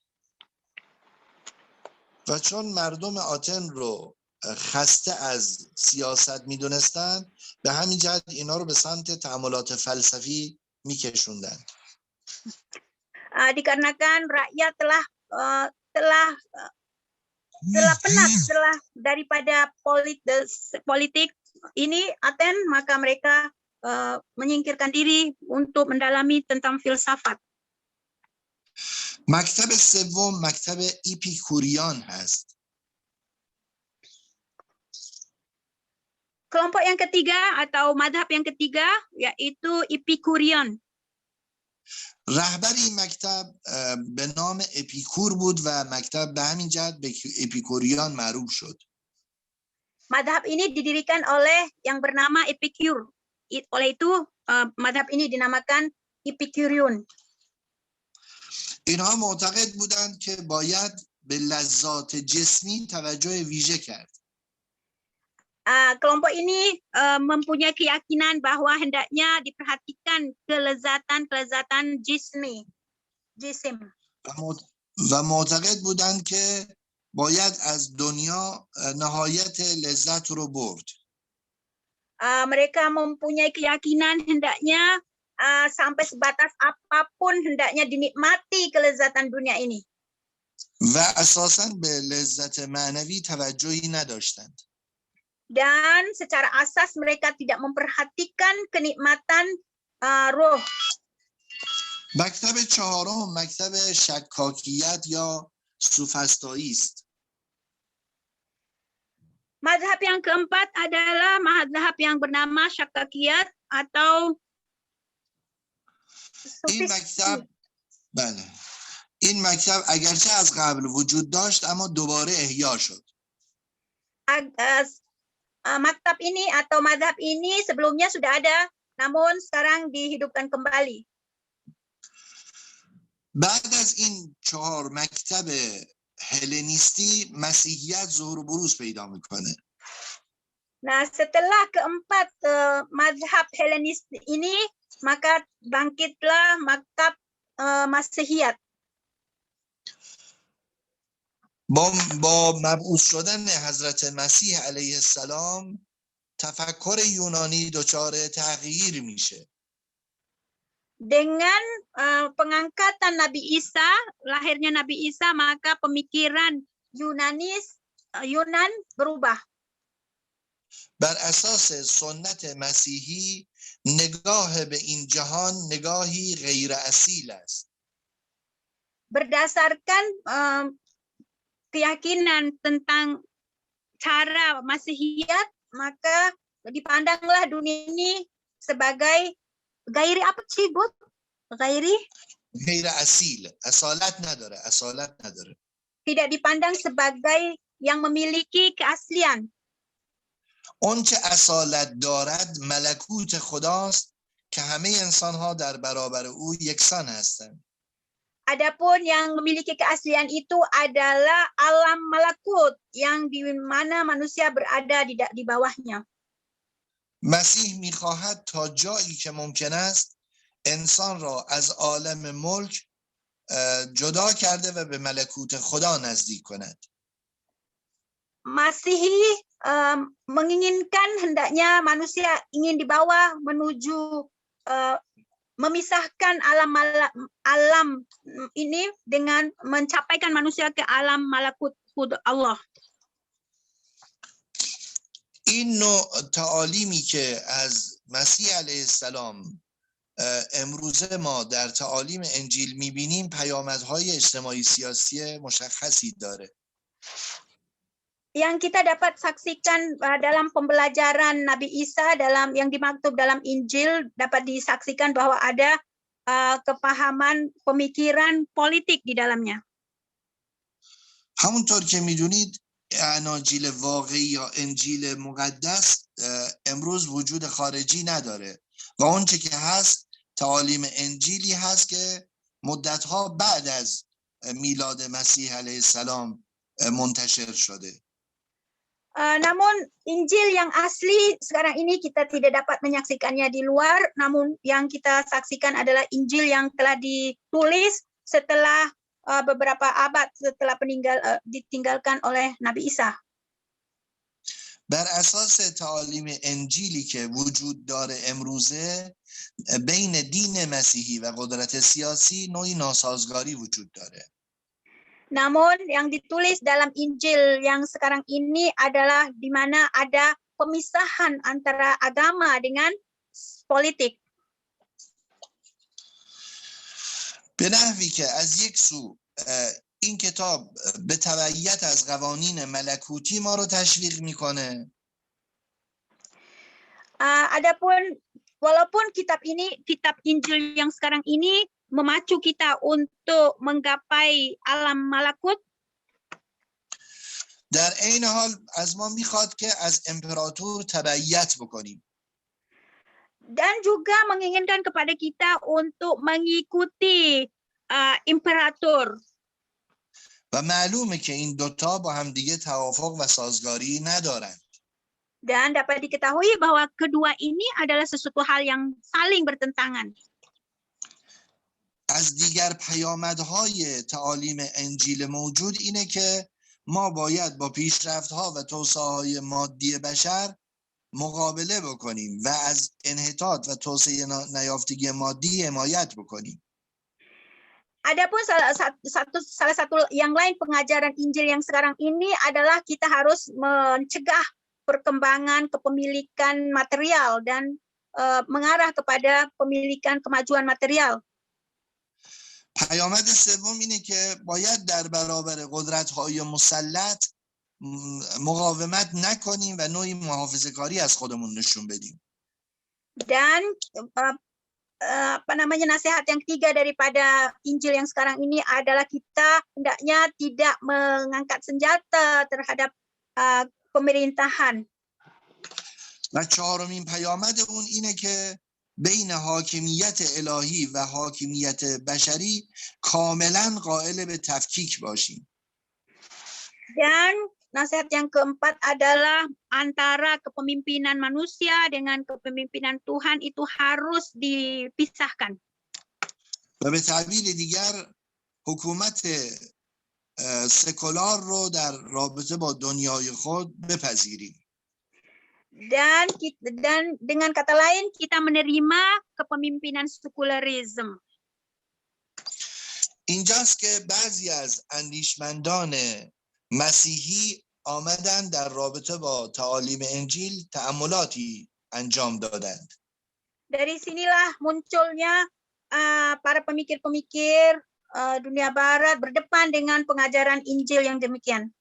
و چون مردم آتن رو خسته از سیاست میدونستند، به همین جهت اینا رو به سمت تأملات فلسفی میکشوندند. Dikarenakan rakyat telah penat daripada politik ini Aten, maka mereka menyingkirkan diri untuk mendalami tentang filsafat. مکتب سوم مکتب اپیکوریان هست. Kelompok yang ketiga atau madhab yang ketiga yaitu Epikurion. رهبر این مکتب به نام اپیکور بود و مکتب به همین جهت به اپیکوریان معروف شد. Madhab ini didirikan oleh yang bernama Epicure. Oleh itu madhab ini dinamakan Epicurean. اینها معتقد بودند که باید به لذات جسمی توجه ویژه کرد. Kelompok ini mempunyai keyakinan bahwa hendaknya diperhatikan kelezatan jisim. و معتقد بودند که باید از دنیا نهایت لذت رو برد. Mereka mempunyai keyakinan hendaknya sampai sebatas apapun hendaknya dinikmati kelezatan dunia ini. و اساساً به لذت معنوی توجهی نداشتند. Dan secara asas mereka tidak memperhatikan kenikmatan roh. مکتب چهارم مکتب شکاکیت یا سوفسطایی است. Mazhab yang keempat adalah mazhab yang bernama Syakakiyat atau این مکتب بله این مکتب اگرچه از قبل وجود داشت اما دوباره احیا شد. Maktab ini atau mazhab ini sebelumnya sudah ada, namun sekarang dihidupkan kembali. بعد از این 4 مکتب هلنیستی مسیحیت ظهور و بروز پیدا میکنه. Nah, setelah keempat mazhab Helenis ini, maka bangkitlah maktab Masihiyat. با مبعوث شدن حضرت مسیح علیه السلام تفکر یونانی دچار تغییر میشه. Dengan pengangkatan Nabi Isa, lahirnya Nabi Isa, maka pemikiran Yunan berubah. بر اساس سنت مسیحی نگاه به این جهان نگاهی غیر اصیل است. Berdasarkan keyakinan tentang cara Masihiyat, maka dipandanglah dunia ini sebagai gairi apa sih, Bu? Gairi? غیر اصیل، اصالت نداره. Tidak dipandang sebagai yang memiliki keaslian. اون چه اصالت دارد ملکوت خداست که همه انسان‌ها در برابر او یکسان هستند. Adapun yang memiliki keaslian itu adalah alam malakut yang di mana manusia berada di bawahnya. مسیح می‌خواهد تا جایی که ممکن است انسان را از عالم ملک جدا کرده و به ملکوت خدا نزدیک کند. Masihi menginginkan hendaknya manusia ingin dibawa menuju memisahkan alam ini dengan mencapaikan manusia ke alam malakut Allah. این نوع تعالیمی که از مسیح علیه السلام امروزه ما در تعالیم انجیل میبینیم پیامدهای اجتماعی سیاسی مشخصی داره. Yang kita dapat saksikan dalam pembelajaran Nabi Isa dalam yang dimaktub dalam Injil dapat disaksikan bahwa ada kepahaman pemikiran politik di dalamnya. همونطور که میدونید اناجیل واقعی یا انجیل مقدس امروز وجود خارجی نداره و اون چه که هست تعالیم انجیلی هست که مدتها بعد از میلاد مسیح علیه السلام منتشر شده. Namun Injil yang asli sekarang ini kita tidak dapat menyaksikannya di luar, namun yang kita saksikan adalah Injil yang telah ditulis setelah beberapa abad setelah ditinggalkan oleh Nabi Isa. بر اساس تعالیم انجیلی که وجود داره امروزه بین دین مسیحی و قدرت سیاسی نوعی ناسازگاری وجود داره. Namun yang ditulis dalam Injil yang sekarang ini adalah di mana ada pemisahan antara agama dengan politik. به نحوی که از یک سو این کتاب به تبعیت از قوانین ملکوتی ما رو تشویق میکنه. Adapun walaupun kitab Injil yang sekarang ini memacu kita untuk menggapai alam malakut, در عین حال از ما میخواد که از امپراتور تبعیت بکنیم. dan juga menginginkan kepada kita untuk mengikuti imperator. و معلومه که این دوتا با هم دیگه توافق و سازگاری ندارند. Dan dapat diketahui bahwa kedua ini adalah sesuatu hal yang saling bertentangan. از دیگر پیامدهای تعالیم انجیل موجود اینه که ما باید با پیشرفت‌ها و توسعه‌های مادی بشر مقابله بکنیم و از انحطاط و توسعه نیافتگی مادی حمایت بکنیم. Adapun salah satu yang lain pengajaran Injil yang sekarang ini adalah kita harus mencegah perkembangan kepemilikan material dan mengarah kepada pemilikan kemajuan material. پیامد سوم اینه که باید در برابر قدرت‌های مسلط مقاومت نکنیم و نوعی محافظه‌کاری از خودمون نشون بدیم. Dan nasihat yang ketiga daripada Injil yang sekarang ini adalah kita hendaknya tidak mengangkat senjata terhadap pemerintahan. و چهارمین پیامد اون اینه که بین حاکمیت الهی و حاکمیت بشری کاملا قائل به تفکیک باشیم. Dan nasihat yang keempat adalah antara kepemimpinan manusia dengan kepemimpinan Tuhan itu harus dipisahkan. و به تعبیر دیگر حکومت سکولار رو در رابطه با دنیای خود بپذیریم. Dan dengan kata lain kita menerima kepemimpinan sekularisme. اینجاست که بعضی از اندیشمندان مسیحی آمدن در رابطه با تعالیم انجیل تأملاتی انجام دادند. Dari sinilah munculnya para pemikir-pemikir dunia barat berdepan dengan pengajaran Injil yang demikian.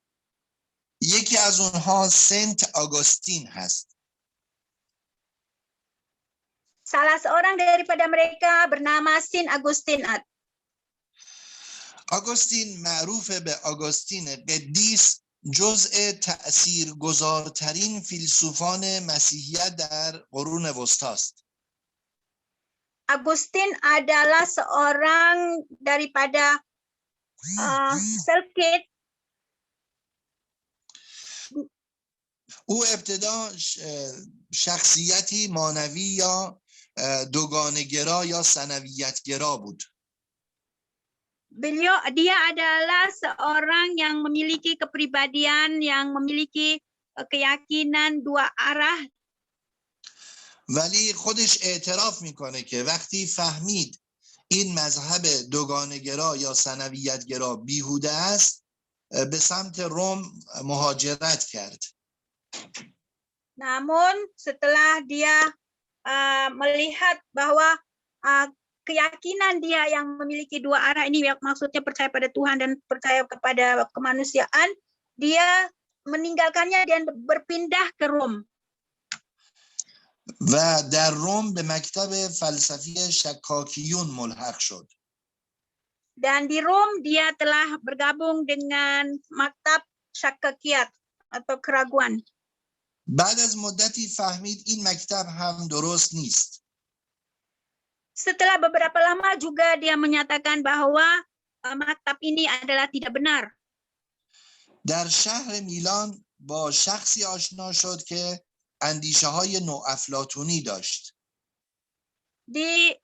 یکی از اونها سنت آگوستین هست. Salah seorang daripada mereka bernama Saint Augustine. آگوستین معروف به آگوستین قدیس جزء تأثیرگذارترین فیلسوفان مسیحیت در قرون وسطی است. Augustine adalah seorang daripada Selkirk. او ابتدا شخصیتی مانوی یا دوگانه‌گرا یا ثنویت‌گرا بود. Dia adalah seorang yang memiliki kepribadian yang memiliki keyakinan dua arah. ولی خودش اعتراف میکنه که وقتی فهمید این مذهب دوگانه‌گرا یا ثنویت‌گرا بیهوده است به سمت روم مهاجرت کرد. Namun setelah dia melihat bahwa keyakinan dia yang memiliki dua arah ini, maksudnya percaya pada Tuhan dan percaya kepada kemanusiaan, dia meninggalkannya dan berpindah ke Rom. و در روم به مکتب فلسفی شکاکیون ملحق شد. Dan di Rom dia telah bergabung dengan maktab Syakakiyat atau keraguan. بعد از مدتی فهمید این مکتب هم درست نیست. Setelah beberapa lama juga dia menyatakan bahwa maktab ini adalah tidak benar. در شهر میلان با شخصی آشنا شد که اندیشه های نوافلاطونی داشت. Di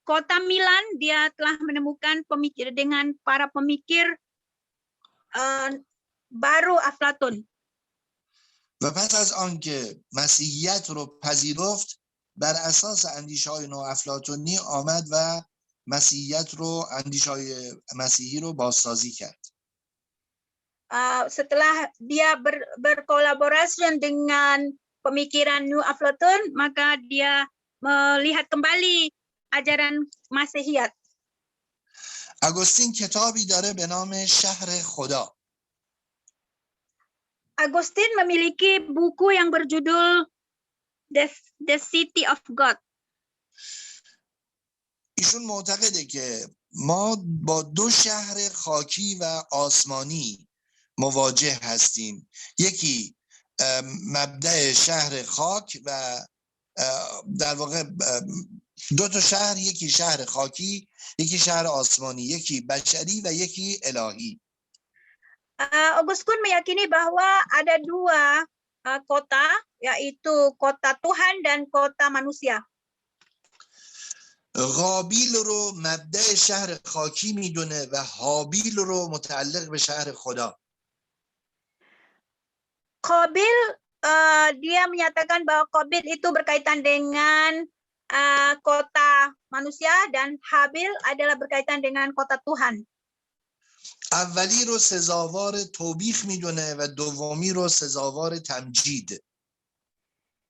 kota Milan dia telah menemukan pemikir dengan para pemikir baru Aflatun. و پس از آنکه مسیحیت رو پذیرفت بر اساس اندیشه های نوافلاطونی آمد و مسیحیت رو اندیشه های مسیحی رو بازسازی کرد. Setelah dia berkolaborasi dengan pemikiran New Aflatun, maka dia melihat kembali ajaran Masihiyat. آگوستین کتابی داره به نام شهر خدا. Augustine memiliki buku yang berjudul The City of God. ایشون معتقده که ما با دو شهر خاکی و آسمانی مواجه هستیم. یکی مبدأ شهر خاک و در واقع دو تا شهر، یکی شهر خاکی، یکی شهر آسمانی، یکی بشری و یکی الهی. Augustine meyakini bahwa ada dua kota, yaitu kota Tuhan dan kota manusia. قابیل رو مبدأ شهر خاکی میدونه و هابیل رو متعلق به شهر خدا. Qabil dia menyatakan bahwa Qabil itu berkaitan dengan kota manusia dan Habil adalah berkaitan dengan kota Tuhan. اولی رو سزاوار توبیخ میدونه و دومی رو سزاوار تمجید.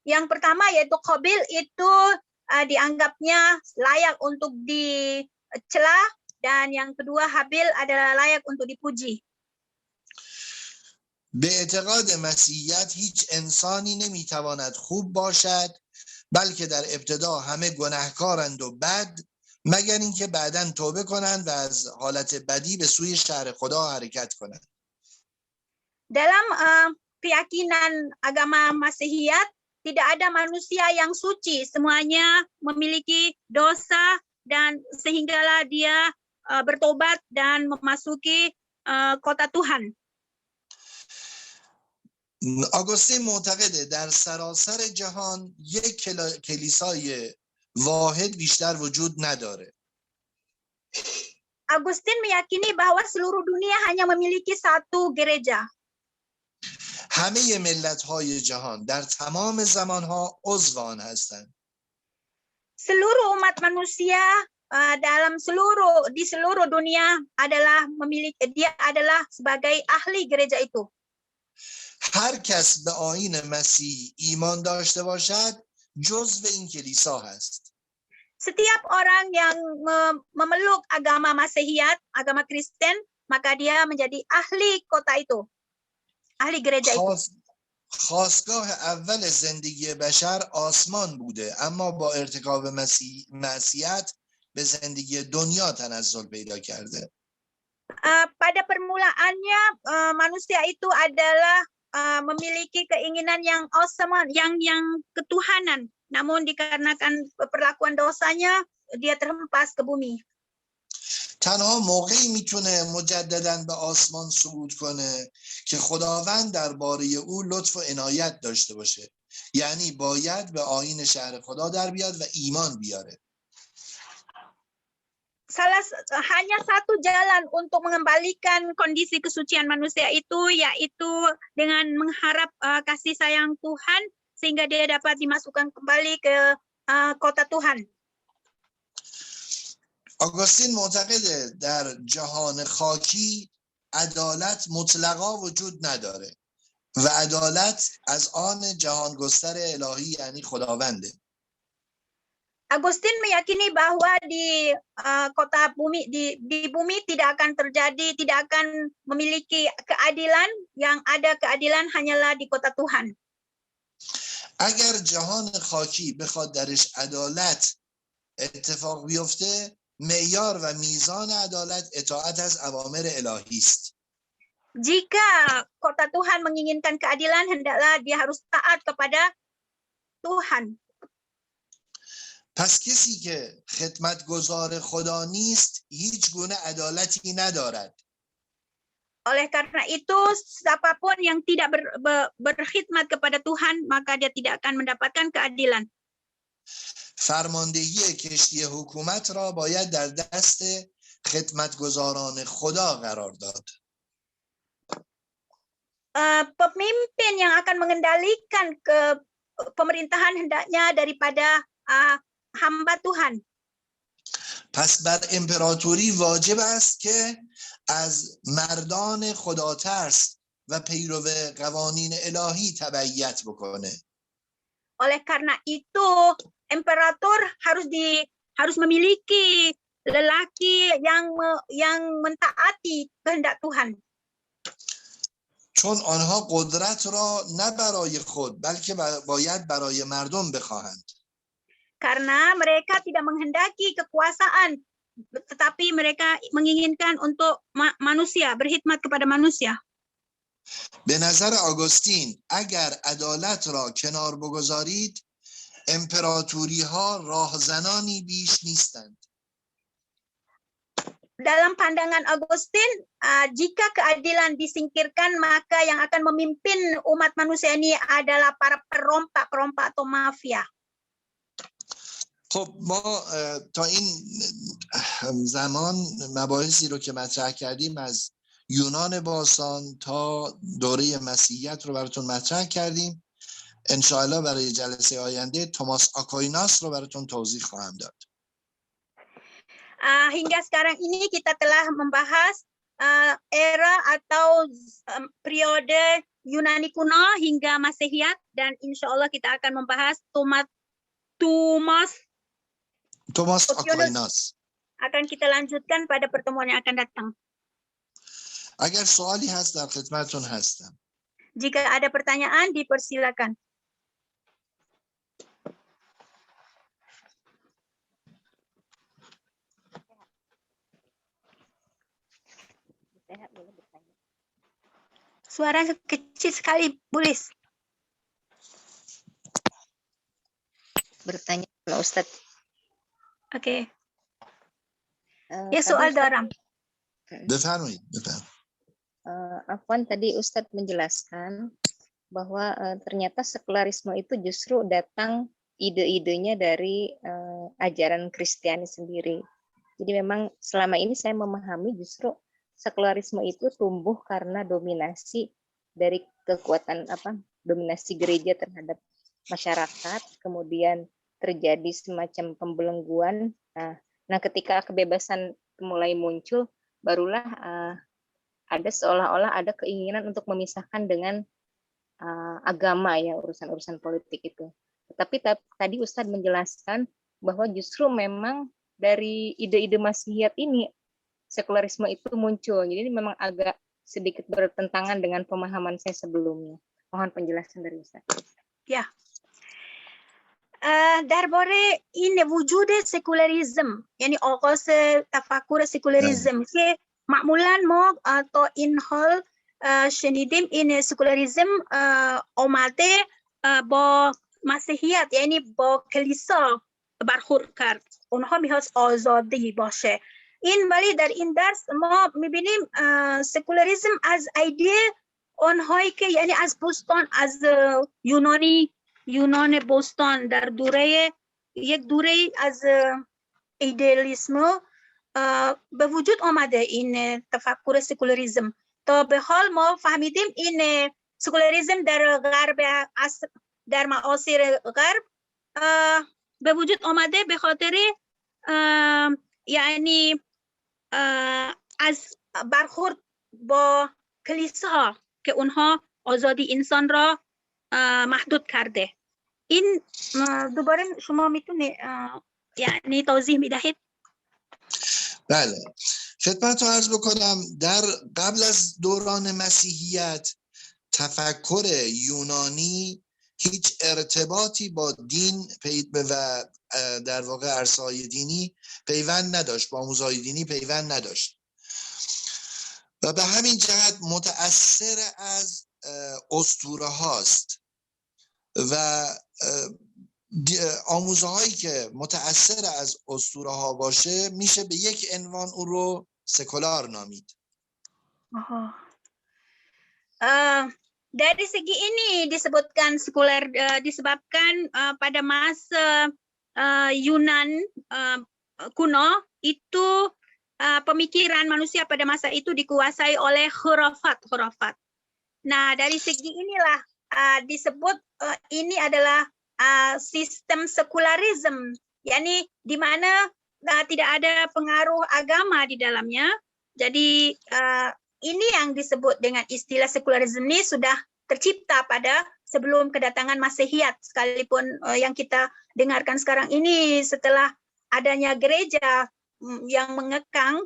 Yang pertama yaitu Qabil itu dianggapnya layak untuk dicela dan yang kedua Habil adalah layak untuk dipuji. به اعتقاد مسیحیت هیچ انسانی نمیتواند خوب باشد بلکه در ابتدا همه گناهکارند و بد مگر اینکه بعداً توبه کنند و از حالت بدی به سوی شهر خدا حرکت کنند. Dalam keyakinan agama Masihiyat, tidak ada manusia yang suci. Semuanya memiliki dosa dan sehinggalah dia bertobat dan memasuki kota Tuhan. آگوستین معتقده در سراسر جهان یک کلیسای واحد بیشتر وجود نداره. Agustin meyakini bahwa seluruh dunia hanya memiliki satu gereja. همه ملت‌های جهان در تمام زمانها عضو آن هستند. Seluruh umat manusia di seluruh dunia dia adalah sebagai ahli gereja itu. هر کس به آیین مسیح ایمان داشته باشد جزو این کلیسا هست. Setiap orang yang memeluk agama Masihiyat, agama Kristen, maka dia menjadi ahli kota itu, ahli gereja itu. خاستگاه اول زندگی بشر آسمان بوده، اما با ارتکاب معصیت به زندگی دنیا تنزل پیدا کرده. Pada permulaannya manusia itu adalah memiliki keinginan yang awesome, yang ketuhanan. Namun dikarenakan perlakuan dosanya, dia terhempas ke bumi. تنها موقعی میتونه مجدداً به آسمان صعود کنه که خداوند درباره او لطف و عنایت داشته باشه. یعنی باید به آیین شهر خدا در بیاد و ایمان بیاره. Hanya satu jalan untuk mengembalikan kondisi kesucian manusia itu, yaitu dengan mengharap kasih sayang Tuhan sehingga dia dapat dimasukkan kembali ke kota Tuhan. آگوستین معتقده در جهان خاکی عدالت مطلقا وجود نداره و عدالت از آن جهان گستر الهی یعنی خداونده. Agustin meyakini bahwa di kota bumi di bumi tidak akan terjadi, tidak akan memiliki keadilan. Yang ada keadilan hanyalah di kota Tuhan. اگر جهان خاکی بخواد درش عدالت اتفاق بیفته، معیار و میزان عدالت اطاعت از اوامر الهی است. Jika kota Tuhan menginginkan keadilan, hendaklah dia harus taat kepada Tuhan. پس کسی که خدمتگزار خدا نیست هیچ گونه عدالتی ندارد. Oleh karena itu, siapapun yang tidak berkhidmat kepada Tuhan, maka dia tidak akan mendapatkan keadilan. فرماندهی کشتی حکومت را باید در دست خدمتگزاران خدا قرار داد. Pemimpin yang akan mengendalikan pemerintahan hendaknya daripada hamba Tuhan. پس بر امپراتوری واجب است که از مردان خداترس و پیرو قوانین الهی تبعیت بکنه. Oleh karena itu, imperator harus memiliki lelaki yang mentaati kehendak Tuhan. چون آنها قدرت را نه برای خود بلکه باید برای مردم بخواهند. Karena mereka tidak menghendaki kekuasaan, tetapi mereka menginginkan untuk manusia, berkhidmat kepada manusia. به نظر آگوستین اگر عدالت را کنار بگذارید، امپراتوری ها راهزنانی بیش نیستند. Dalam pandangan Agustin, jika keadilan disingkirkan, maka yang akan memimpin umat manusia ini adalah para perompak atau mafia. خب ما تا این زمان مباحثی رو که مطرح کردیم از یونان باستان تا دوره مسیحیت رو براتون مطرح kardیم. انشاءالله برای جلسه آینده توماس آکویناس رو براتون توضیح خواهم داد. Hingga sekarang ini kita telah membahas era atau periode Yunani kuno hingga Masihiyat, dan insyaallah kita akan membahas Thomas Aquinas. Akan kita lanjutkan pada pertemuan yang akan datang. اگر سوالی هست در خدمتتون هستم. Jika ada pertanyaan, dipersilakan. Suara kecil sekali, Bulis. Bertanya sama Ustadz. Oke. Tadi Ya, soal Ustadz, daram. بفرمایید. Afwan, tadi Ustadz menjelaskan bahwa ternyata sekularisme itu justru datang ide-idenya dari ajaran Kristiani sendiri. Jadi memang selama ini saya memahami justru sekularisme itu tumbuh karena dominasi dari kekuatan dominasi gereja terhadap masyarakat, kemudian terjadi semacam pembelengguan. Nah, ketika kebebasan mulai muncul, barulah ada seolah-olah ada keinginan untuk memisahkan dengan agama ya, urusan-urusan politik itu. Tetapi tadi Ustadz menjelaskan bahwa justru memang dari ide-ide Masihiyat ini sekularisme itu muncul. Jadi ini memang agak sedikit bertentangan dengan pemahaman saya sebelumnya. Mohon penjelasan dari Ustadz. Ya. درباره این وجود سکولاریزم یعنی آغاز تفکر سکولاریزم که معمولا ما تا این حال شنیدیم این سکولاریزم آمده با مسیحیت یعنی با کلیسا برخورد کرد. اونها میخواست آزادی باشه. ولی در این درس ما میبینیم سکولاریزم از ایده اونهایی که یعنی از بوستان، از یونان باستان در یک دوره از ایدئالیسم به وجود آمده این تفکر سکولاریزم. تا به حال ما فهمیدیم این سکولاریزم در غرب در معاصر غرب به وجود آمده به خاطر یعنی از برخورد با کلیساها که اونها آزادی انسان را محدود کرده. این دوباره شما میتونه یعنی توضیح میدهید؟ بله، خدمت رو عرض بکنم در قبل از دوران مسیحیت تفکر یونانی هیچ ارتباطی با دین و در واقع عرصه‌های دینی پیوند نداشت، با آموزهای دینی پیوند نداشت و به همین جهت متأثر از اسطوره هاست و آموزه هایی که متأثر از اسطوره ها باشه میشه به یک عنوان او رو سکولار نامید. Dari segi ini disebutkan sekuler disebabkan pada masa Yunan kuno itu pemikiran manusia pada masa itu dikuasai oleh khurafat. Nah, dari segi inilah disebut ini adalah sistem sekularisme, yakni di mana tidak ada pengaruh agama di dalamnya. Jadi ini yang disebut dengan istilah sekularisme ini sudah tercipta pada sebelum kedatangan Masihiyat, sekalipun yang kita dengarkan sekarang ini setelah adanya gereja yang mengekang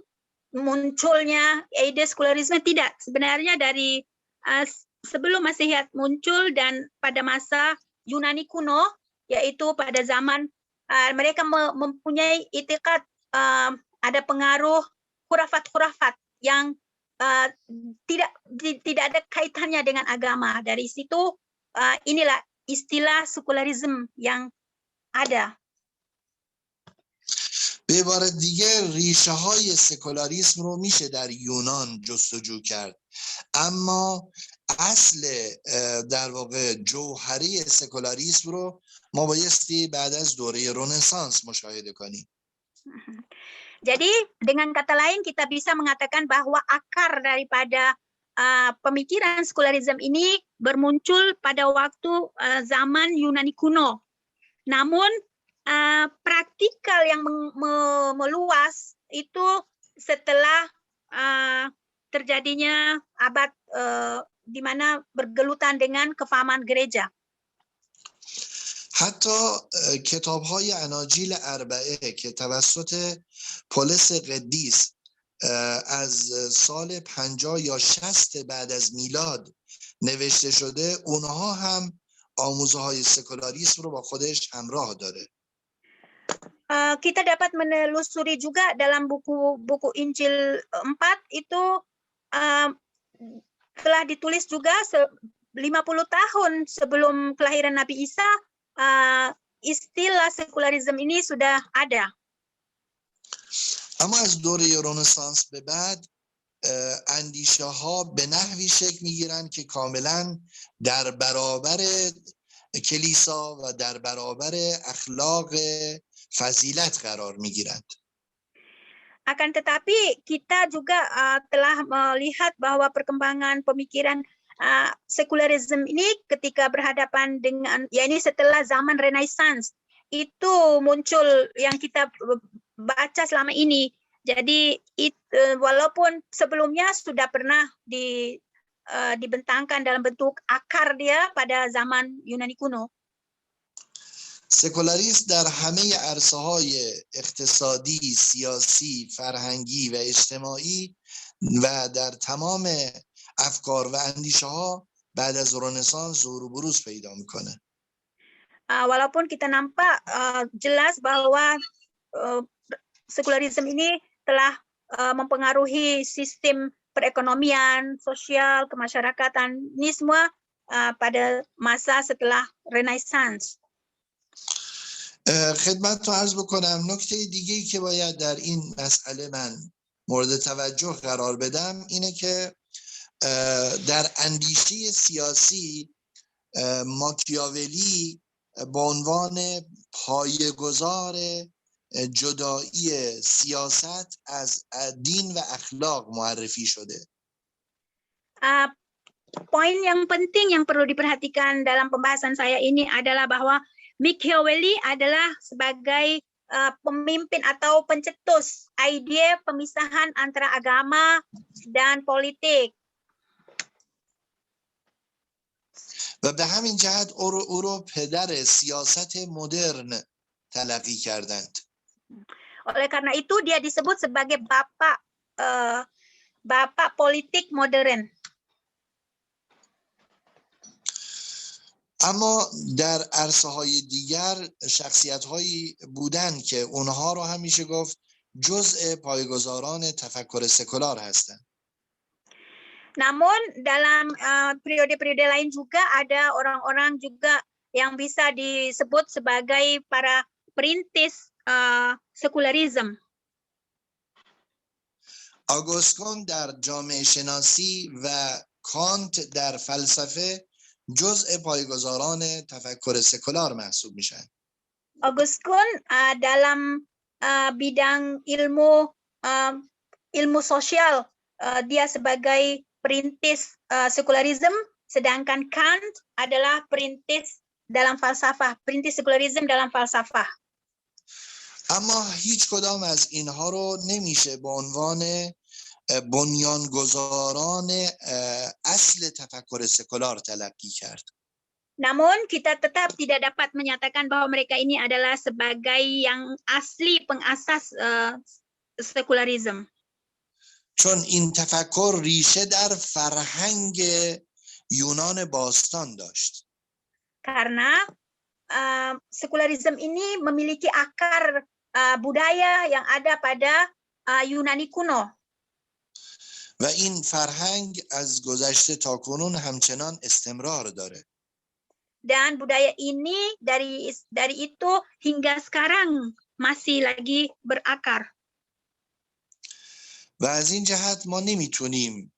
munculnya ide sekularisme. Tidak, sebenarnya dari sebelum Masihiyat muncul dan pada masa Yunani kuno, yaitu pada zaman mereka mempunyai itikad ada pengaruh khurafat yang tidak ada kaitannya dengan agama. Dari situ inilah istilah sekularisme yang ada. به عبارت دیگه ریشه های سکولاریسم رو میشه در یونان جستجو کرد، اما اصل در واقع جوهره سکولاریسم رو ما بایستی بعد از دوره رنسانس مشاهده کنیم. Jadi dengan kata lain kita bisa mengatakan bahwa akar daripada pemikiran sekularisme ini bermuncul pada waktu zaman Yunani kuno. Namun praktikal yang meluas itu setelah terjadinya abad di mana bergelutan dengan kefahaman gereja. حتی کتاب‌های اناجیل اربعه که توسط پولس قدیس از سال 50 یا 60 بعد از میلاد نوشته شده، اونها هم آموزه‌های سکولاریسم رو با خودش همراه داره. Kita dapat menelusuri juga dalam buku Injil 4 itu telah ditulis juga 50 tahun sebelum kelahiran Nabi Isa, istilah sekularisme ini sudah ada. اما از دوره رنسانس به بعد اندیشه ها به نحوی شکل میگیرند که کاملا در برابر کلیسا و در برابر اخلاق فضیلت قرار میگیرند. Akan tetapi kita juga telah melihat bahwa perkembangan pemikiran sekularisme ini ketika berhadapan dengan, ya ini setelah zaman Renaissance, itu muncul yang kita baca selama ini. Jadi walaupun sebelumnya sudah pernah dibentangkan dalam bentuk akar dia pada zaman Yunani kuno. سکولاریسم در همه عرصه‌های اقتصادی، سیاسی، فرهنگی و اجتماعی و در تمام افکار و اندیشه‌ها بعد از رنسانس ظهور و بروز پیدا می‌کنه. Walaupun kita nampak jelas bahwa sekularisme ini telah mempengaruhi sistem perekonomian, sosial, kemasyarakatan, ini semua pada masa setelah Renaissance. خدمتتون عرض بکنم نکته دیگه‌ای که باید در این مسئله من مورد توجه قرار بدم اینه که در اندیشه سیاسی ماکیاولی به عنوان پایه‌گذار جدایی سیاست از دین و اخلاق معرفی شده. Poin yang penting yang perlu diperhatikan dalam pembahasan saya ini adalah bahwa Machiavelli adalah sebagai pemimpin atau pencetus ide pemisahan antara agama dan politik. و به همین جهت او رو پدر سیاست مدرن تلقی کردند. Oleh karena itu dia disebut sebagai bapak politik modern. اما در عرصه‌های دیگر شخصیت‌هایی بودند که اونها رو هم میشه گفت جزء پایه‌گذاران تفکر سکولار هستند. Namun dalam periode-periode lain juga ada orang-orang juga yang bisa disebut sebagai para perintis sekularisme. آگوست در جامعه شناسی و کانت در فلسفه جزء پایه‌گذاران تفکر سکولار محسوب میشن. Augustine dalam bidang ilmu sosial dia sebagai perintis sekularisme, sedangkan Kant adalah perintis dalam falsafah, perintis sekularisme dalam falsafah. اما هیچ کدام از اینها رو نمیشه به عنوان بنیانگذاران اصل تفکر سکولار تلقی کرد. Namun kita tetap tidak dapat menyatakan bahwa mereka ini adalah sebagai yang asli pengasas sekularisme. چون این تفکر ریشه در فرهنگ یونان باستان داشت. Karena sekularisme ini memiliki akar budaya yang ada pada Yunani kuno. و این فرهنگ از گذشته تا کنون همچنان استمرار داره. Dan budaya ini dari itu hingga sekarang masih lagi berakar. و از این جهت ما نمیتونیم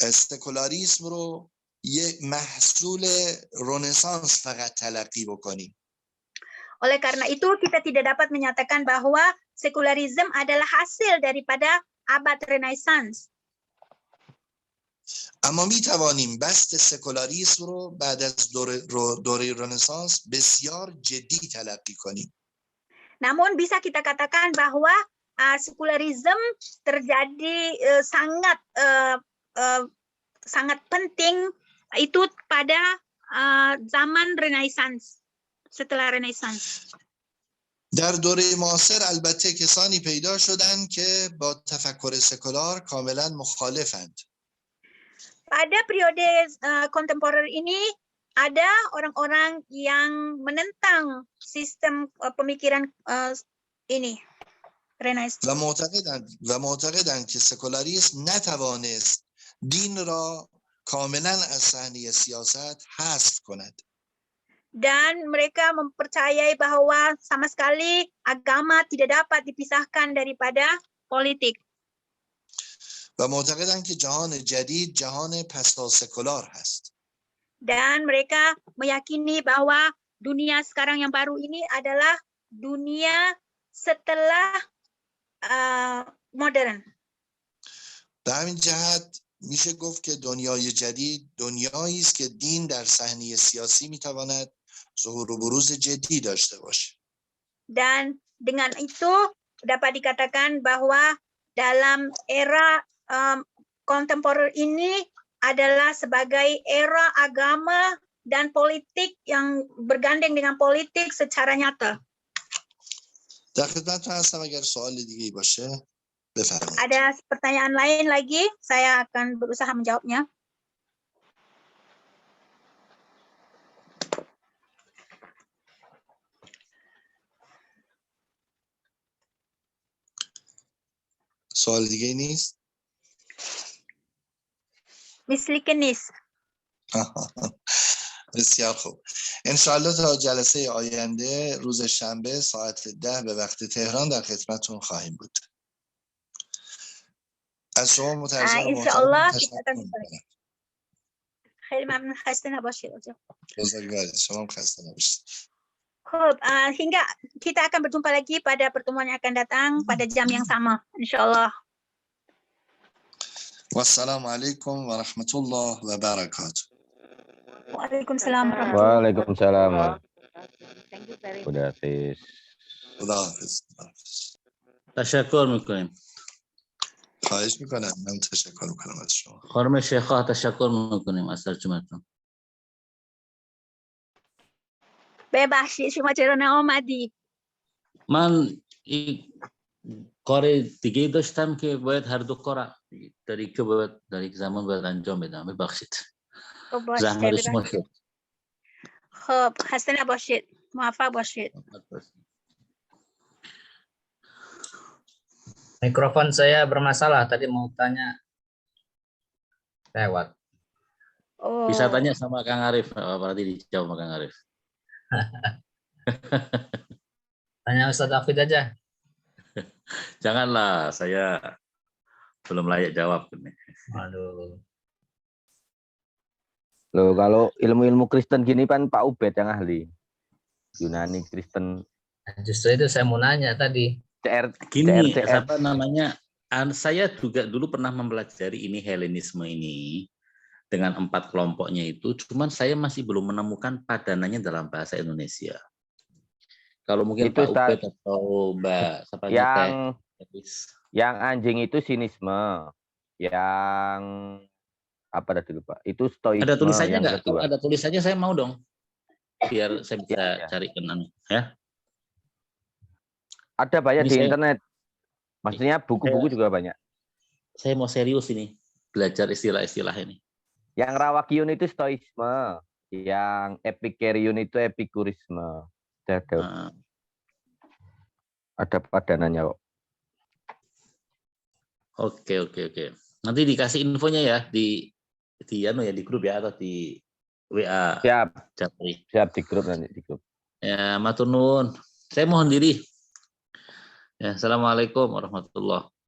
سکولاریسم رو یک محصول رنسانس فقط تلقی بکنیم. Oleh karena itu kita tidak dapat menyatakan bahwa sekularisme adalah hasil daripada abad Renaissance. اما می توانیم بست سکولاریسم رو بعد از دوره رنسانس بسیار جدی تلقی کنیم. Namun bisa kita katakan bahwa sekularisme terjadi sangat penting itu pada zaman Renaissance, setelah Renaissance. در دوره معاصر البته کسانی پیدا شدند که با تفکر سکولار کاملا مخالفند. Pada periode kontemporer ini ada orang-orang yang menentang sistem pemikiran ini Renaissance. و معتقدند که سکولاریسم نتوانست دین را کاملا از صحنه سیاست حذف کند. Dan mereka mempercayai bahwa sama sekali agama tidak dapat dipisahkan daripada politik. و معتقدند که جهان جدید جهان پسا سکولار هست. Dan mereka meyakini bahwa dunia sekarang yang baru ini adalah dunia setelah modern. به همین جهت میشه گفت که دنیای جدید دنیایی است که دین در صحنه سیاسی میتواند ظهور و بروز جدی داشته باشه. Dan dengan itu dapat dikatakan bahwa dalam era kontemporer ini adalah sebagai era agama dan politik yang bergandeng dengan politik secara nyata. در خدمتتون هستم اگر سوال دیگه باشه بفرمایید. Ada pertanyaan lain lagi? Saya akan berusaha menjawabnya. سوال دیگه نیست؟ مثل که نیست. بسیار خوب. انشاءالله تا جلسه آینده روز شنبه ساعت 10 به وقت تهران در خدمتتون خواهیم بود. از شما مترجم انشاءالله تشکر kita akan می‌کنم. خیلی ممنون. خسته نباشید. بزرگوارید. شما هم خسته نباشید. خب hingga kita akan berjumpa lagi pada pertemuan yang akan datang pada jam yang sama insyaallah. والسلام علیکم و رحمت الله و برکاته. Waalaikumsalam. Waalaikumsalam. Thank you very much. Udah habis. خداحافظ. تشکر میکنیم. خواهش میکنم. من تشکر میکنم از شما. خانم شیخا تشکر میکنیم از ترجمتون. ببخشید شما چرا نیامدید؟ من کار دیگه داشتم که باید هر دو کار در یک زمان باید انجام بدم. ببخشید. زحمت شما شد. خب خسته نباشید. موفق باشید. Mikrofon saya bermasalah, tadi mau tanya lewat. Oh. Bisa tanya sama Kang Arif, berarti dijawab sama Kang Arif. Tanya Ustadz Hafid aja. Janganlah, saya belum layak jawab. Waduh. Loh, kalau ilmu-ilmu Kristen gini kan Pak Ubed yang ahli. Yunani Kristen. Justru itu saya mau nanya tadi. Gini, apa namanya? Saya juga dulu pernah mempelajari ini Helenisme ini dengan 4 kelompoknya itu, cuman saya masih belum menemukan padanannya dalam bahasa Indonesia. Kalau mungkin itu, Pak Ubed atau Mbak yang anjing itu sinisme, yang apa tadi lupa? Itu stoisme. Ada tulisannya nggak? Kalau ada tulisannya saya mau dong, biar saya bisa carikan ya. Ada banyak di internet. Maksudnya buku-buku juga banyak. Saya mau serius ini belajar istilah-istilah ini. Yang Rawakion itu stoisme, yang Epikurion itu epikurisme. Ada padanannya kok. Oke. Nanti dikasih infonya ya di grup ya atau di WA. Siap di grup nanti di grup. Ya, matur nuwun. Saya mohon diri. Ya, assalamualaikum warahmatullahi wabarakatuh.